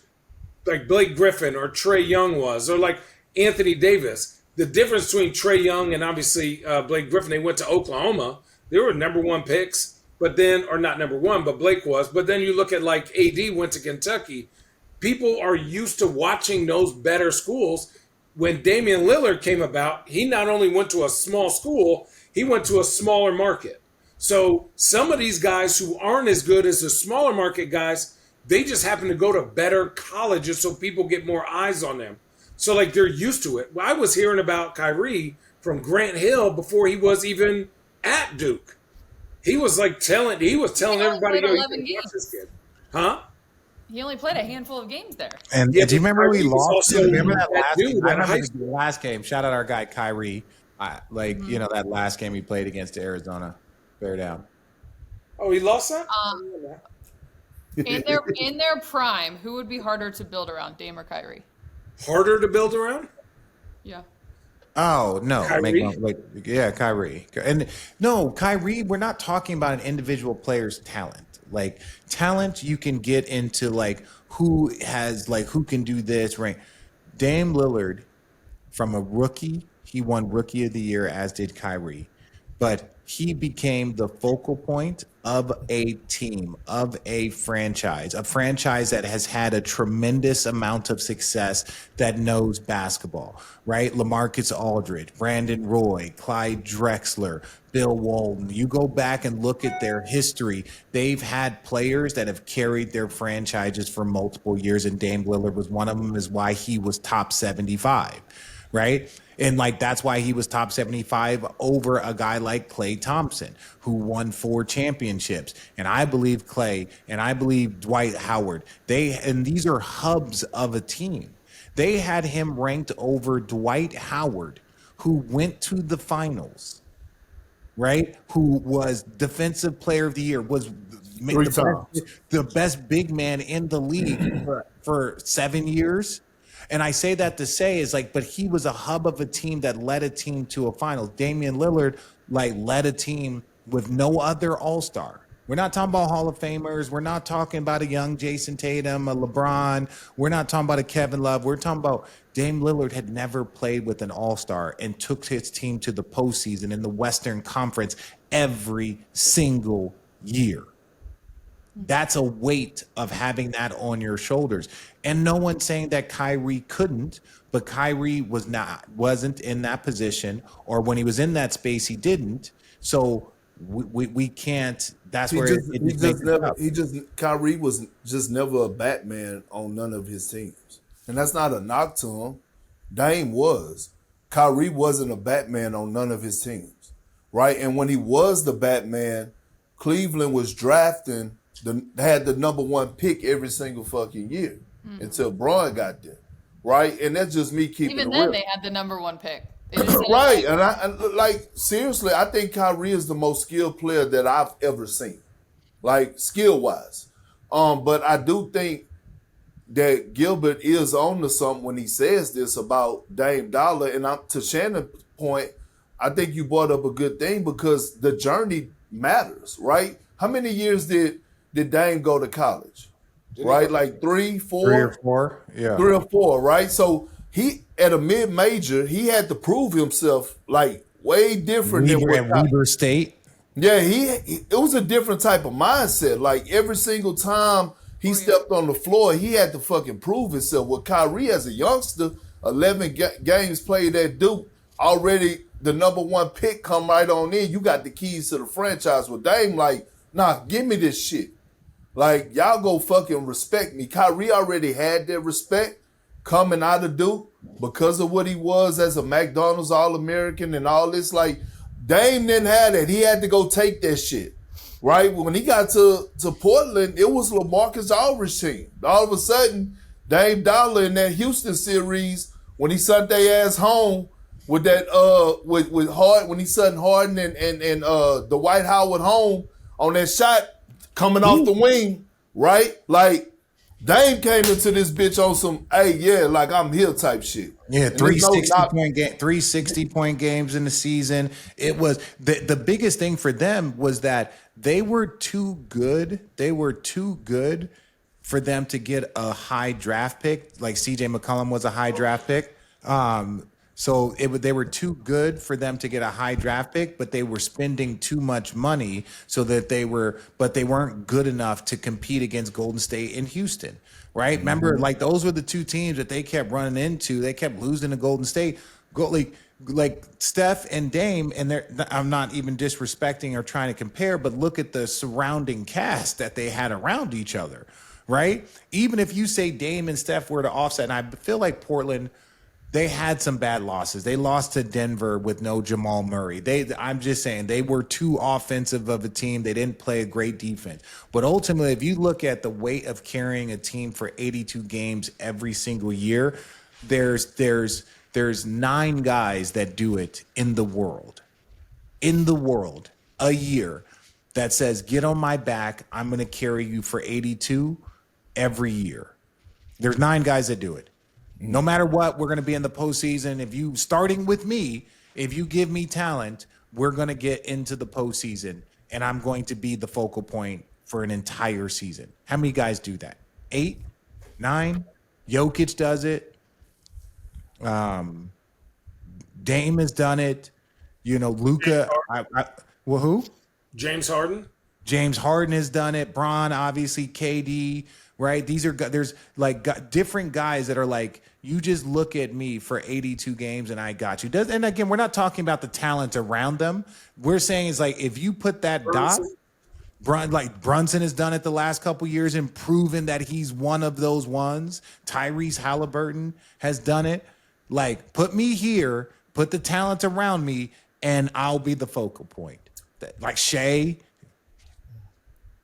like Blake Griffin or Trae Young was, or like Anthony Davis. The difference between Trae Young and obviously Blake Griffin, they went to Oklahoma. They were number one picks, but then, or not number one, but Blake was. But then you look at like AD went to Kentucky. People are used to watching those better schools. When Damian Lillard came about, he not only went to a small school, he went to a smaller market. So some of these guys who aren't as good as the smaller market guys, they just happen to go to better colleges so people get more eyes on them. So like they're used to it. Well, I was hearing about Kyrie from Grant Hill before he was even at Duke. He was telling everybody, yo, you can watch this kid. Huh? He only played a handful of games there. And do you remember we lost? Remember that that last dude game? I at remember high the school. last game. Shout out our guy Kyrie. That last game he played against Arizona. Bear down. Oh, he lost that? In their prime, who would be harder to build around, Dame or Kyrie? Harder to build around? Yeah. Oh no, Kyrie? Kyrie. And no, Kyrie, we're not talking about an individual player's talent. Like talent, you can get into who can do this, right? Dame Lillard, from a rookie, he won Rookie of the Year, as did Kyrie. But he became the focal point of a team, of a franchise that has had a tremendous amount of success, that knows basketball, right? LaMarcus Aldridge, Brandon Roy, Clyde Drexler, Bill Walton. You go back and look at their history. They've had players that have carried their franchises for multiple years, and Dame Lillard was one of them, is why he was top 75, right? And that's why he was top 75 over a guy like Klay Thompson, who won 4 championships. And I believe Klay and I believe Dwight Howard, these are hubs of a team. They had him ranked over Dwight Howard, who went to the finals, right? Who was Defensive Player of the Year, was the best big man in the league for 7 years. And I say that to say but he was a hub of a team that led a team to a finals. Damian Lillard led a team with no other all-star. We're not talking about Hall of Famers. We're not talking about a young Jason Tatum, a LeBron. We're not talking about a Kevin Love. We're talking about Dame Lillard had never played with an all-star and took his team to the postseason in the Western Conference every single year. That's a weight of having that on your shoulders. And no one's saying that Kyrie couldn't, but Kyrie wasn't in that position, or when he was in that space, he didn't. So we can't. That's where Kyrie was just never a Batman on none of his teams. And that's not a knock to him. Dame was. Kyrie wasn't a Batman on none of his teams. Right? And when he was the Batman, Cleveland was drafting had the number one pick every single fucking year until Braun got there, right? And that's just me keeping Even it then, real. they had the number one pick. Right, and I seriously, I think Kyrie is the most skilled player that I've ever seen, skill wise. But I do think that Gilbert is on to something when he says this about Dame Dollar. And to Shannon's point, I think you brought up a good thing because the journey matters, right? How many years did Dame go to college? Right? 3, 4? 3 or 4? Yeah. 3 or 4, right? So he, at a mid-major, he had to prove himself way different than Weber State. Yeah, it was a different type of mindset. Every single time he stepped on the floor, he had to fucking prove himself. With Kyrie as a youngster, 11 games played at Duke, already the number one pick come right on in. You got the keys to the franchise. With Dame, nah, give me this shit. Y'all go fucking respect me. Kyrie already had that respect coming out of Duke because of what he was as a McDonald's All-American and all this. Dame didn't have that. He had to go take that shit. Right? When he got to Portland, it was LaMarcus Aldridge team. All of a sudden, Dame Dollar in that Houston series, when he sent their ass home with that with Harden, when he sent Harden and the Dwight Howard home on that shot coming off the wing, right? Like Dame came into this bitch on some, hey, yeah, like I'm here type shit. Yeah, 360 point games in the season. It was the biggest thing for them was that they were too good. They were too good for them to get a high draft pick. Like CJ McCollum was a high draft pick. So they were too good for them to get a high draft pick, but they were spending too much money so that they weren't good enough to compete against Golden State and Houston, right? Mm-hmm. Remember, like those were the two teams that they kept running into. They kept losing to Golden State. Like Steph and Dame, and I'm not even disrespecting or trying to compare, but look at the surrounding cast that they had around each other, right? Even if you say Dame and Steph were to offset, and I feel like Portland, they had some bad losses. They lost to Denver with no Jamal Murray. I'm just saying they were too offensive of a team. They didn't play a great defense. But ultimately, if you look at the weight of carrying a team for 82 games every single year, there's 9 guys that do it in the world, a year that says, get on my back. I'm going to carry you for 82 every year. There's 9 guys that do it. No matter what, we're going to be in the postseason. Starting with me, if you give me talent, we're going to get into the postseason, and I'm going to be the focal point for an entire season. How many guys do that? 8, 9? Jokic does it. Dame has done it. Luka. Who? James Harden. James Harden has done it. Bron, obviously, KD. Right? There's like different guys that are like, you just look at me for 82 games and I got you. And again, we're not talking about the talent around them. We're saying it's like, if you put that Brunson has done it the last couple years and proven that he's one of those ones. Tyrese Halliburton has done it. Like, put me here, put the talent around me, and I'll be the focal point. Like Shea.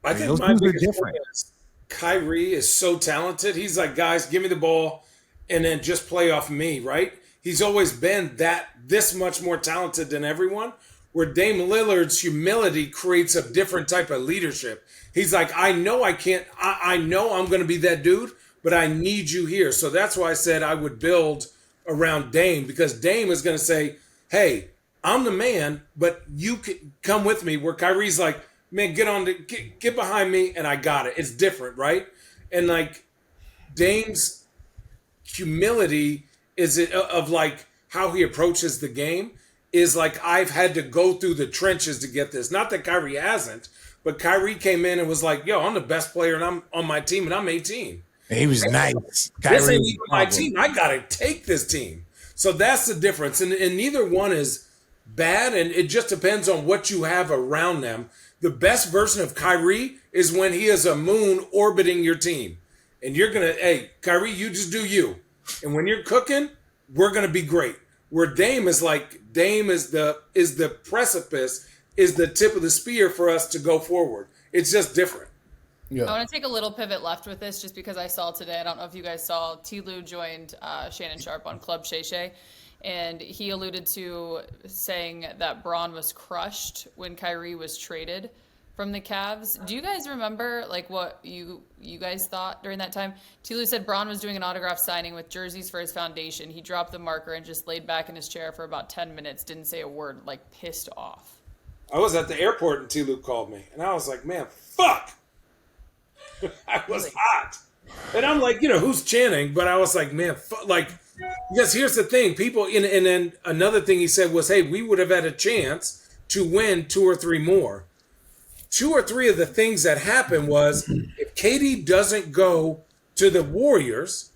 I think my biggest point is Kyrie is so talented. He's like, guys, give me the ball and then just play off me, right? He's always been this much more talented than everyone, where Dame Lillard's humility creates a different type of leadership. He's like, I know I'm going to be that dude, but I need you here. So that's why I said I would build around Dame, because Dame is going to say, hey, I'm the man, but you can come with me, where Kyrie's like, man, get behind me, and I got it. It's different, right? And like Dame's humility of like how he approaches the game is like, I've had to go through the trenches to get this. Not that Kyrie hasn't, but Kyrie came in and was like, yo, I'm the best player and I'm on my team and I'm 18. He was nice. This ain't even my team. I got to take this team. So that's the difference. And neither one is bad, and it just depends on what you have around them. The best version of Kyrie is when he is a moon orbiting your team. And you're going to, hey, Kyrie, you just do you. And when you're cooking, we're going to be great. Where Dame is the precipice, is the tip of the spear for us to go forward. It's just different. Yeah. I want to take a little pivot left with this just because I saw today, I don't know if you guys saw, T. Lou joined Shannon Sharp on Club Shay Shay. And he alluded to saying that Bron was crushed when Kyrie was traded from the Cavs. Do you guys remember like what you guys thought during that time? Tulu said Bron was doing an autograph signing with jerseys for his foundation. He dropped the marker and just laid back in his chair for about 10 minutes, didn't say a word, like pissed off. I was at the airport and Tulu called me, and I was like, man, fuck. I was hot. And I'm like, who's chanting? But I was like, man, like, because here's the thing, people, and then another thing he said was, hey, we would have had a chance to win 2 or 3 more. 2 or 3 of the things that happened was, if KD doesn't go to the Warriors,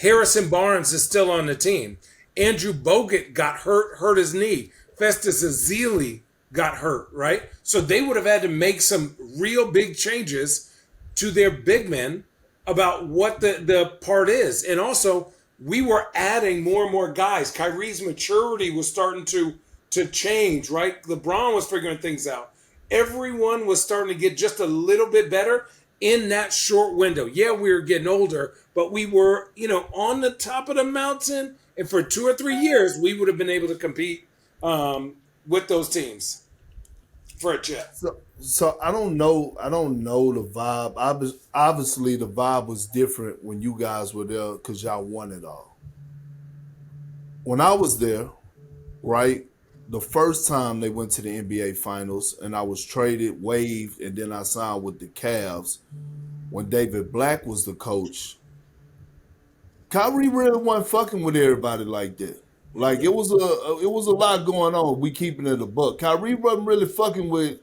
Harrison Barnes is still on the team. Andrew Bogut got hurt his knee. Festus Ezeli got hurt, right? So they would have had to make some real big changes to their big men about what the part is. And also, we were adding more and more guys. Kyrie's maturity was starting to to change, right? LeBron was figuring things out. Everyone was starting to get just a little bit better in that short window. Yeah, we were getting older, but we were, on the top of the mountain. And for 2 or 3 years, we would have been able to compete with those teams for a chip. So I don't know the vibe. Obviously, the vibe was different when you guys were there because y'all won it all. When I was there, right, the first time they went to the NBA Finals and I was traded, waived, and then I signed with the Cavs when David Black was the coach, Kyrie really wasn't fucking with everybody like that. Like it was a lot going on. We keeping it a buck. Kyrie wasn't really fucking with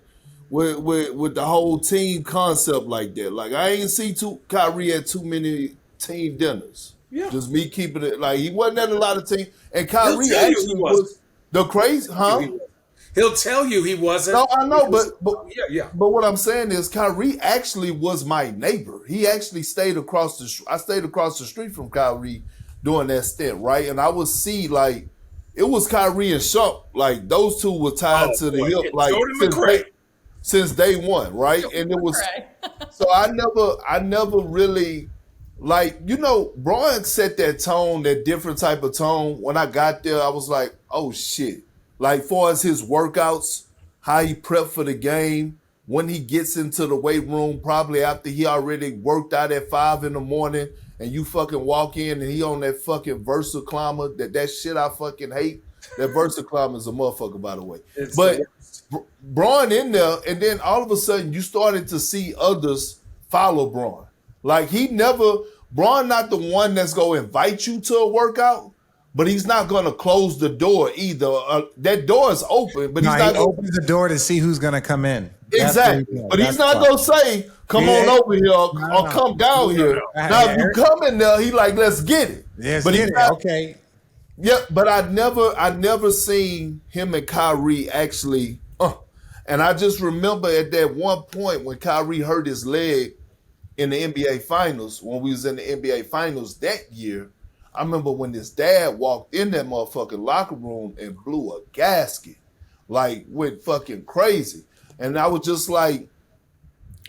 the whole team concept like that. Like I ain't see Kyrie at too many team dinners. Yeah. Just me keeping it like he wasn't at a lot of team. And Kyrie tell you actually he wasn't. was the crazy, huh? He'll tell you he wasn't. No, I know, but yeah. But what I'm saying is, Kyrie actually was my neighbor. He actually stayed across I stayed across the street from Kyrie during that stint, right? And I would see like it was Kyrie and Shump, like those two were tied to the hip, like since day one, right? And it was so I never really. Like, Braun set that tone, that different type of tone. When I got there, I was like, oh, shit. Like, far as his workouts, how he prepped for the game, when he gets into the weight room, probably after he already worked out at 5 in the morning, and you fucking walk in and he on that fucking VersaClimber, that shit I fucking hate. That VersaClimber is a motherfucker, by the way. But Braun in there, and then all of a sudden you started to see others follow Braun. Like Braun not the one that's going to invite you to a workout, but he's not going to close the door either. That door is open, but he's not he opens the door to see who's going to come in. Exactly. But he's not going to say, come on over here or come down here. Now, if you come in there, he like, let's get it. Yes, but get it. Okay. Yeah, but I never seen him and Kyrie actually. And I just remember at that one point when Kyrie hurt his leg, in the NBA Finals, when we was in the NBA Finals that year, I remember when his dad walked in that motherfucking locker room and blew a gasket, like went fucking crazy. And I was just like,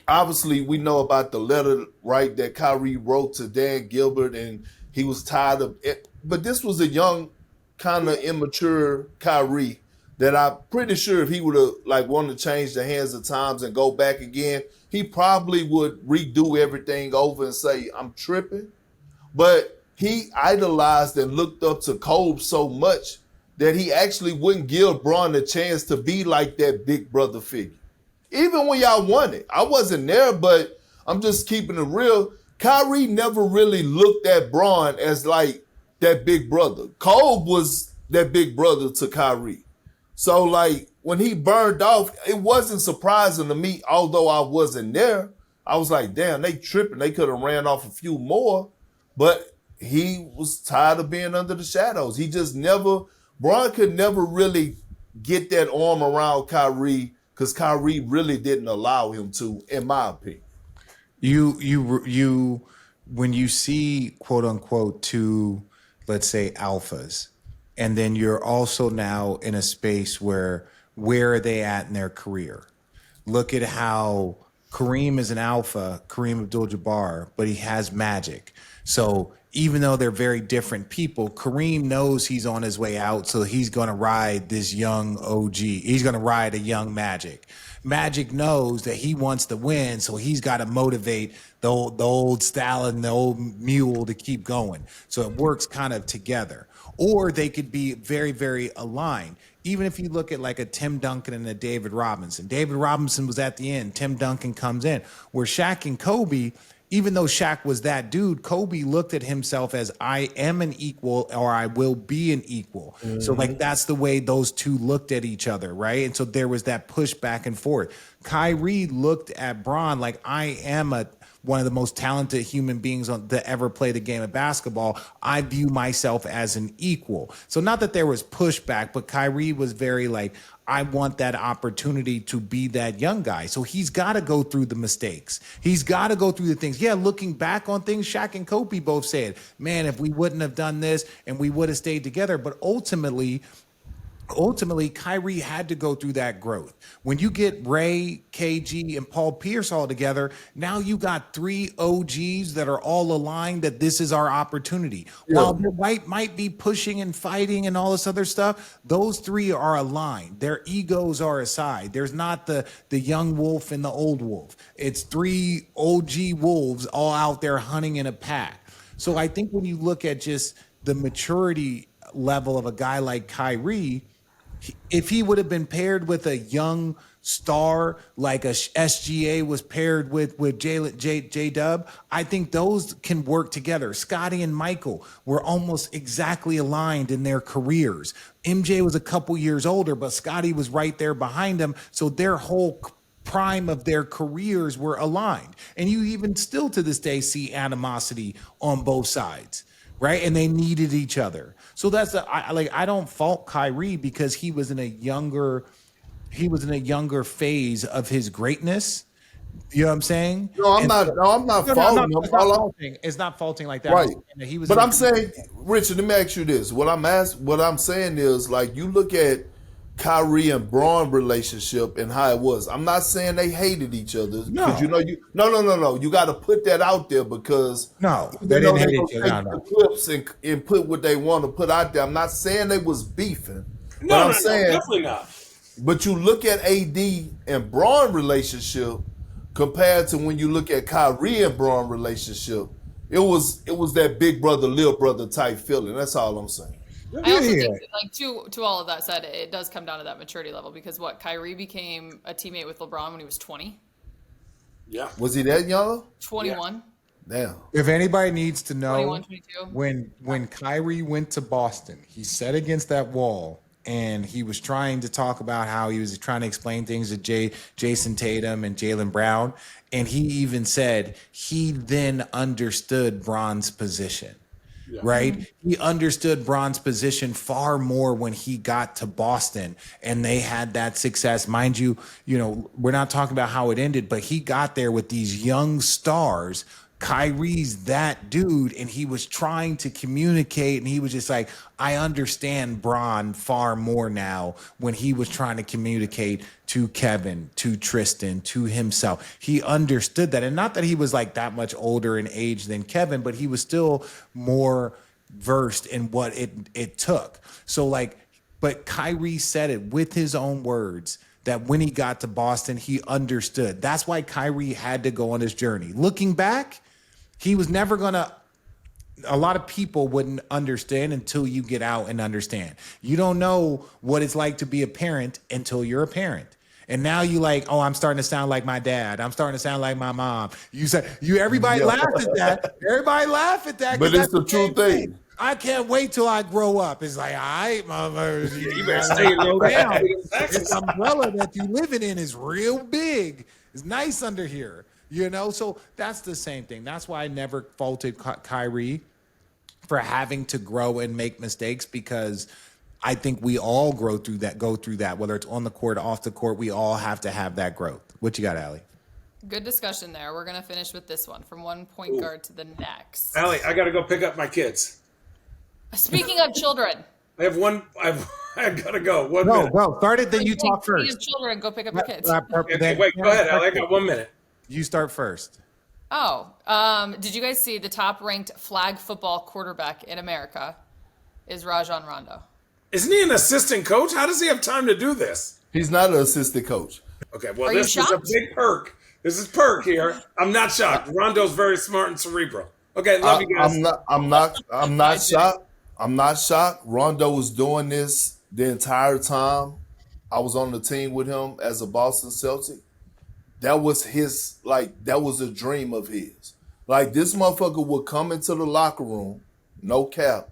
obviously we know about the letter, right, that Kyrie wrote to Dan Gilbert, and he was tired of it. But this was a young, kind of immature Kyrie that I'm pretty sure if he would have like wanted to change the hands of times and go back again, he probably would redo everything over and say, I'm tripping. But he idolized and looked up to Kobe so much that he actually wouldn't give Braun a chance to be like that big brother figure. Even when y'all won it. I wasn't there, but I'm just keeping it real. Kyrie never really looked at Braun as like that big brother. Kobe was that big brother to Kyrie. So like when he burned off, it wasn't surprising to me, although I wasn't there. I was like, damn, they tripping. They could have ran off a few more, but he was tired of being under the shadows. He just Braun could never really get that arm around Kyrie because Kyrie really didn't allow him to, in my opinion. You when you see quote unquote two, let's say alphas, and then you're also now in a space where are they at in their career? Look at how Kareem is an alpha, Kareem Abdul-Jabbar, but he has magic. So even though they're very different people, Kareem knows he's on his way out, so he's going to ride this young OG. He's going to ride a young Magic. Magic knows that he wants to win, so he's got to motivate the old stallion, the old mule to keep going. So it works kind of together. Or they could be very, very aligned. Even if you look at like a Tim Duncan and a David Robinson. David Robinson was at the end. Tim Duncan comes in. Where Shaq and Kobe, even though Shaq was that dude, Kobe looked at himself as I am an equal or I will be an equal. Mm-hmm. So like that's the way those two looked at each other, right? And so there was that push back and forth. Kyrie looked at Bron like I am one of the most talented human beings to ever play the game of basketball. I view myself as an equal. So not that there was pushback, but Kyrie was very like, I want that opportunity to be that young guy. So he's got to go through the mistakes. He's got to go through the things. Yeah, looking back on things, Shaq and Kobe both said, man, if we wouldn't have done this and we would have stayed together. But ultimately, ultimately Kyrie had to go through that growth. When you get Ray, KG, and Paul Pierce all together, now you got 3 OGs that are all aligned that this is our opportunity. Yeah. While the White might be pushing and fighting and all this other stuff, those 3 are aligned. Their egos are aside. There's not the young wolf and the old wolf. It's 3 OG wolves all out there hunting in a pack. So I think when you look at just the maturity level of a guy like Kyrie, if he would have been paired with a young star like a SGA was paired with J-Dub, I think those can work together. Scottie and Michael were almost exactly aligned in their careers. MJ was a couple years older, but Scottie was right there behind him. So their whole prime of their careers were aligned. And you even still to this day see animosity on both sides. Right. And they needed each other. So that's I don't fault Kyrie because he was in a younger phase of his greatness. You know what I'm saying? No, I'm not faulting him. It's not faulting like that. Right. He was but I'm saying, Richard, let me ask you this. What I'm saying is, like, you look at Kyrie and Braun relationship and how it was. I'm not saying they hated each other. No. No. You got to put that out there because they didn't hate each other. The clips and put what they want to put out there. I'm not saying they was beefing. No, definitely not. But you look at AD and Braun relationship compared to when you look at Kyrie and Braun relationship, it was that big brother, little brother type feeling. That's all I'm saying. I also think, like, to all of that said, it does come down to that maturity level because Kyrie became a teammate with LeBron when he was 20. Yeah. Was he that young? 21. Yeah. Damn. If anybody needs to know, 21, 22. when Kyrie went to Boston, he sat against that wall and he was trying to talk about how he was trying to explain things to Jason Tatum and Jaylen Brown. And he even said he then understood Bron's position. Yeah. Right? He understood Bron's position far more when he got to Boston and they had that success. Mind you, we're not talking about how it ended, but he got there with these young stars. Kyrie's that dude, and he was trying to communicate, and he was just like, I understand Bron far more now when he was trying to communicate to Kevin, to Tristan, to himself. He understood that. And not that he was like that much older in age than Kevin, but he was still more versed in what it took. So but Kyrie said it with his own words that when he got to Boston, he understood. That's why Kyrie had to go on his journey. Looking back, he was never going to, a lot of people wouldn't understand until you get out and understand. You don't know what it's like to be a parent until you're a parent. And now you I'm starting to sound like my dad. I'm starting to sound like my mom. Everybody laughed at that. Everybody laughed at that. But it's the true thing. I can't wait till I grow up. It's like, all right, motherfucker. You better stay low down. This umbrella that you living in is real big. It's nice under here. So that's the same thing. That's why I never faulted Kyrie for having to grow and make mistakes because I think we all go through that, whether it's on the court or off the court, we all have to have that growth. What you got, Allie? Good discussion there. We're going to finish with this one from one point guard to the next. Allie, I got to go pick up my kids. Speaking of children. I got to go. 1 minute. Go. Start it, then you talk first. Speaking of children, go pick up your kids. Okay, wait, go ahead, Allie. I got 1 minute. You start first. Did you guys see the top-ranked flag football quarterback in America is Rajon Rondo? Isn't he an assistant coach? How does he have time to do this? He's not an assistant coach. Okay, well, this is a big perk. This is Perk here. I'm not shocked. Rondo's very smart and cerebral. Okay, love you guys. I'm not shocked. I'm not shocked. Rondo was doing this the entire time I was on the team with him as a Boston Celtic. That was that was a dream of his. Like, this motherfucker would come into the locker room, no cap,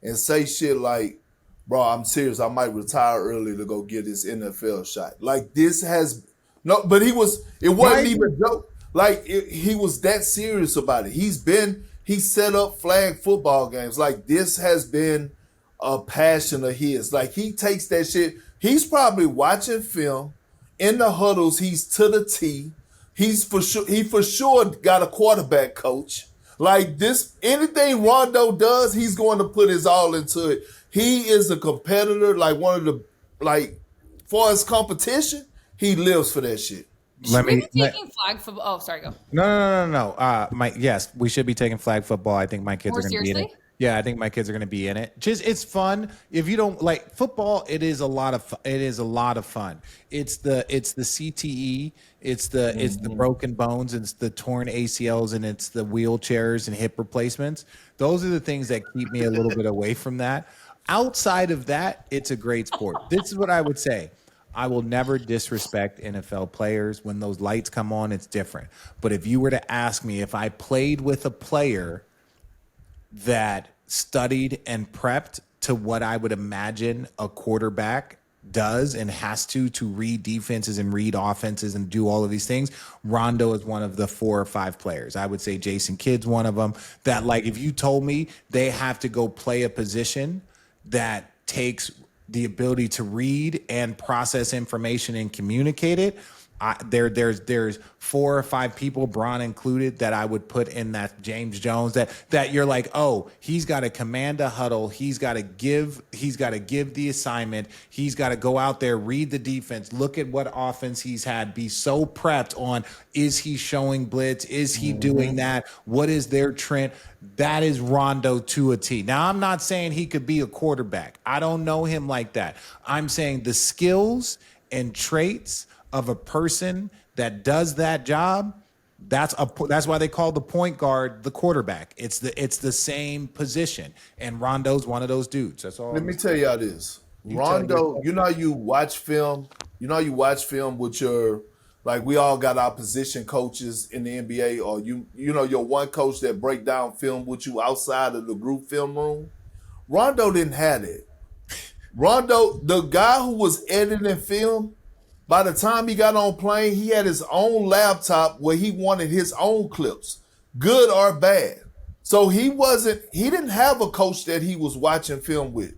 and say shit like, bro, I'm serious. I might retire early to go get his NFL shot. Like, this has but it wasn't even a joke. Like, he was that serious about it. He set up flag football games. Like, this has been a passion of his. Like, he takes that shit. He's probably watching film in the huddles. He's to the T. He for sure got a quarterback coach. Like, anything Rondo does, he's going to put his all into it. He is a competitor, like one of the like, for his competition, he lives for that shit. Should we be taking flag football? Oh, sorry, go. No. Yes, we should be taking flag football. I think my kids More are going to be in it. seriously? Yeah, I think my kids are going to be in it. Just it's fun. If you don't like football, it is a lot of fun. It's the CTE, it's the broken bones, it's the torn ACLs, and it's the wheelchairs and hip replacements. Those are the things that keep me a little bit away from that. Outside of that, it's a great sport. This is what I would say. I will never disrespect NFL players. When those lights come on, it's different. But if you were to ask me if I played with a player that studied and prepped to what I would imagine a quarterback does and has to read defenses and read offenses and do all of these things, Rondo is one of the 4 or 5 players. I would say Jason Kidd's one of them that, like, if you told me they have to go play a position that takes the ability to read and process information and communicate it, there's 4 or 5 people, Bron included, that I would put in that James Jones that you're like, oh, he's got to command a huddle, he's got to give the assignment, he's got to go out there, read the defense, look at what offense he's had, be so prepped on, is he showing blitz, is he doing that, what is their trend? That is Rondo to a T. Now, I'm not saying he could be a quarterback. I don't know him like that. I'm saying the skills and traits of a person that does that job, that's why they call the point guard the quarterback. It's the same position, and Rondo's one of those dudes. That's all. Let me tell y'all this. Rondo, you know how you watch film? You know how you watch film with your, like, we all got our position coaches in the NBA, or you know your one coach that break down film with you outside of the group film room? Rondo didn't have it. Rondo, the guy who was editing film, by the time he got on plane, he had his own laptop where he wanted his own clips, good or bad. So he didn't have a coach that he was watching film with.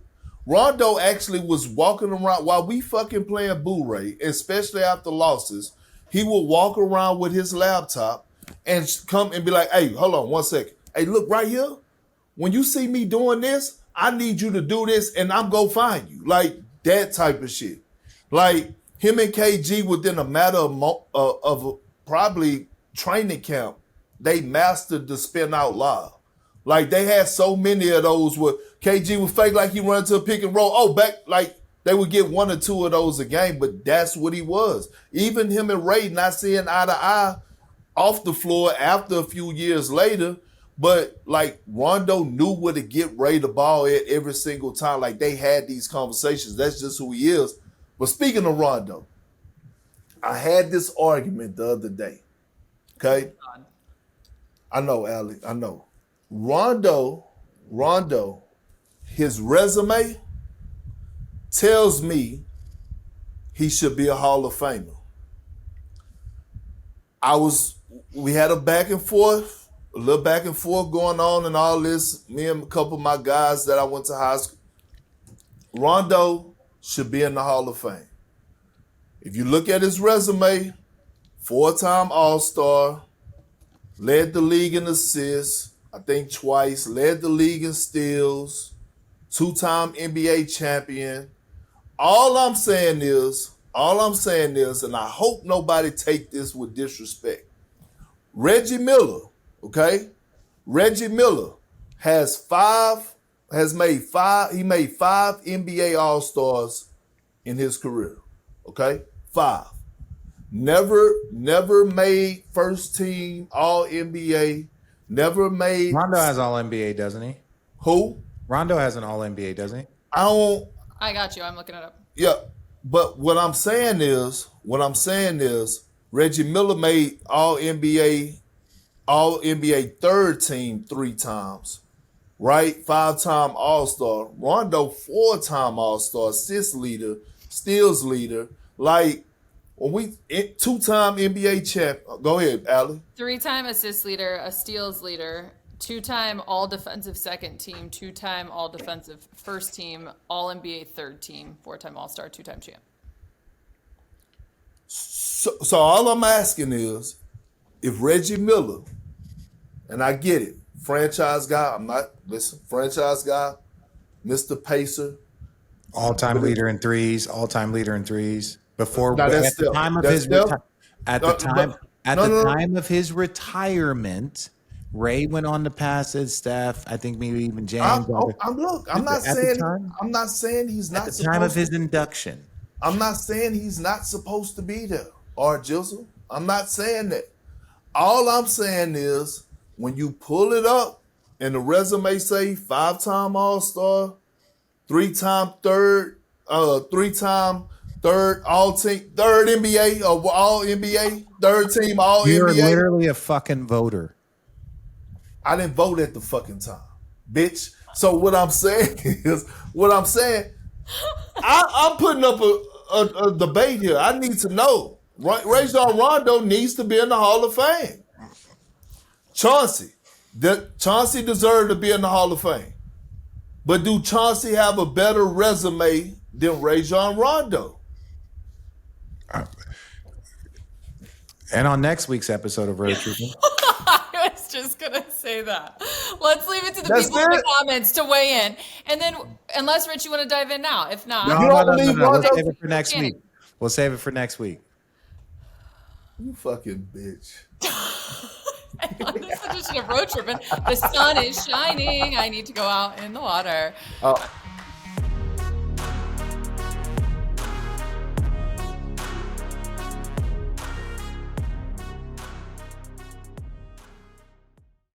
Rondo actually was walking around while we fucking playing Blu-ray, especially after losses. He would walk around with his laptop and come and be like, hey, hold on 1 second. Hey, look right here. When you see me doing this, I need you to do this and I'm going to find you. Like that type of shit. Like, him and KG, within a matter of probably training camp, they mastered the spin out loud. Like, they had so many of those where KG would fake like he run to a pick and roll. Oh, back, like, they would get 1 or 2 of those a game, but that's what he was. Even him and Ray not seeing eye to eye off the floor after a few years later, but, like, Rondo knew where to get Ray the ball at every single time. Like, they had these conversations. That's just who he is. But speaking of Rondo, I had this argument the other day. Okay? I know, Allie. I know. Rondo, his resume tells me he should be a Hall of Famer. We had a little back and forth going on and all this. Me and a couple of my guys that I went to high school. Rondo should be in the Hall of Fame. If you look at his resume, 4-time All-Star, led the league in assists, I think twice, led the league in steals, 2-time NBA champion. All I'm saying is, and I hope nobody take this with disrespect, Reggie Miller, okay? Reggie Miller made 5 NBA All-Stars in his career. Okay? 5. Never made first team All-NBA. Never made. Rondo has All-NBA, doesn't he? Who? Rondo has an All-NBA, doesn't he? I got you. I'm looking it up. Yeah. But what I'm saying is, Reggie Miller made All-NBA third team 3 times. Right? 5-time All-Star. Rondo, 4-time All-Star, assist leader, steals leader. Like, when we 2-time NBA champ. Go ahead, Allie. 3-time assist leader, a steals leader, 2-time all defensive second team, 2-time all defensive first team, all NBA third team, 4-time All-Star, 2-time champ. So all I'm asking is, if Reggie Miller, and I get it, franchise guy, franchise guy, Mr. Pacer, All-time leader in threes. All-time leader in threes. Before Now, at that's the still- time of that's his still- at No, the time but- at no, the no, no. time of his retirement, Ray went on to pass as Steph. I think maybe even James. I'm not At the saying time- I'm not saying he's not at the time of supposed his induction. I'm not saying he's not supposed to be there, or Jizzle. I'm not saying that. All I'm saying is when you pull it up and the resume say 5-time All-Star, 3-time third all team, third NBA or all NBA, third team all You're NBA. literally a fucking voter. I didn't vote at the fucking time, bitch. So what I'm saying is, I'm putting up a debate here. I need to know. Rajon Rondo needs to be in the Hall of Fame. Chauncey deserved to be in the Hall of Fame. But do Chauncey have a better resume than Rajon Rondo? And on next week's episode of Road Trippin, I was just gonna say that. Let's leave it to the That's people in it? the comments to weigh in, and then unless Rich, you want to dive in now. If not, don't believe We'll Rondo? save it for next week. We'll save it for next week. You fucking bitch. On this edition of Road Trippin', the sun is shining. I need to go out in the water.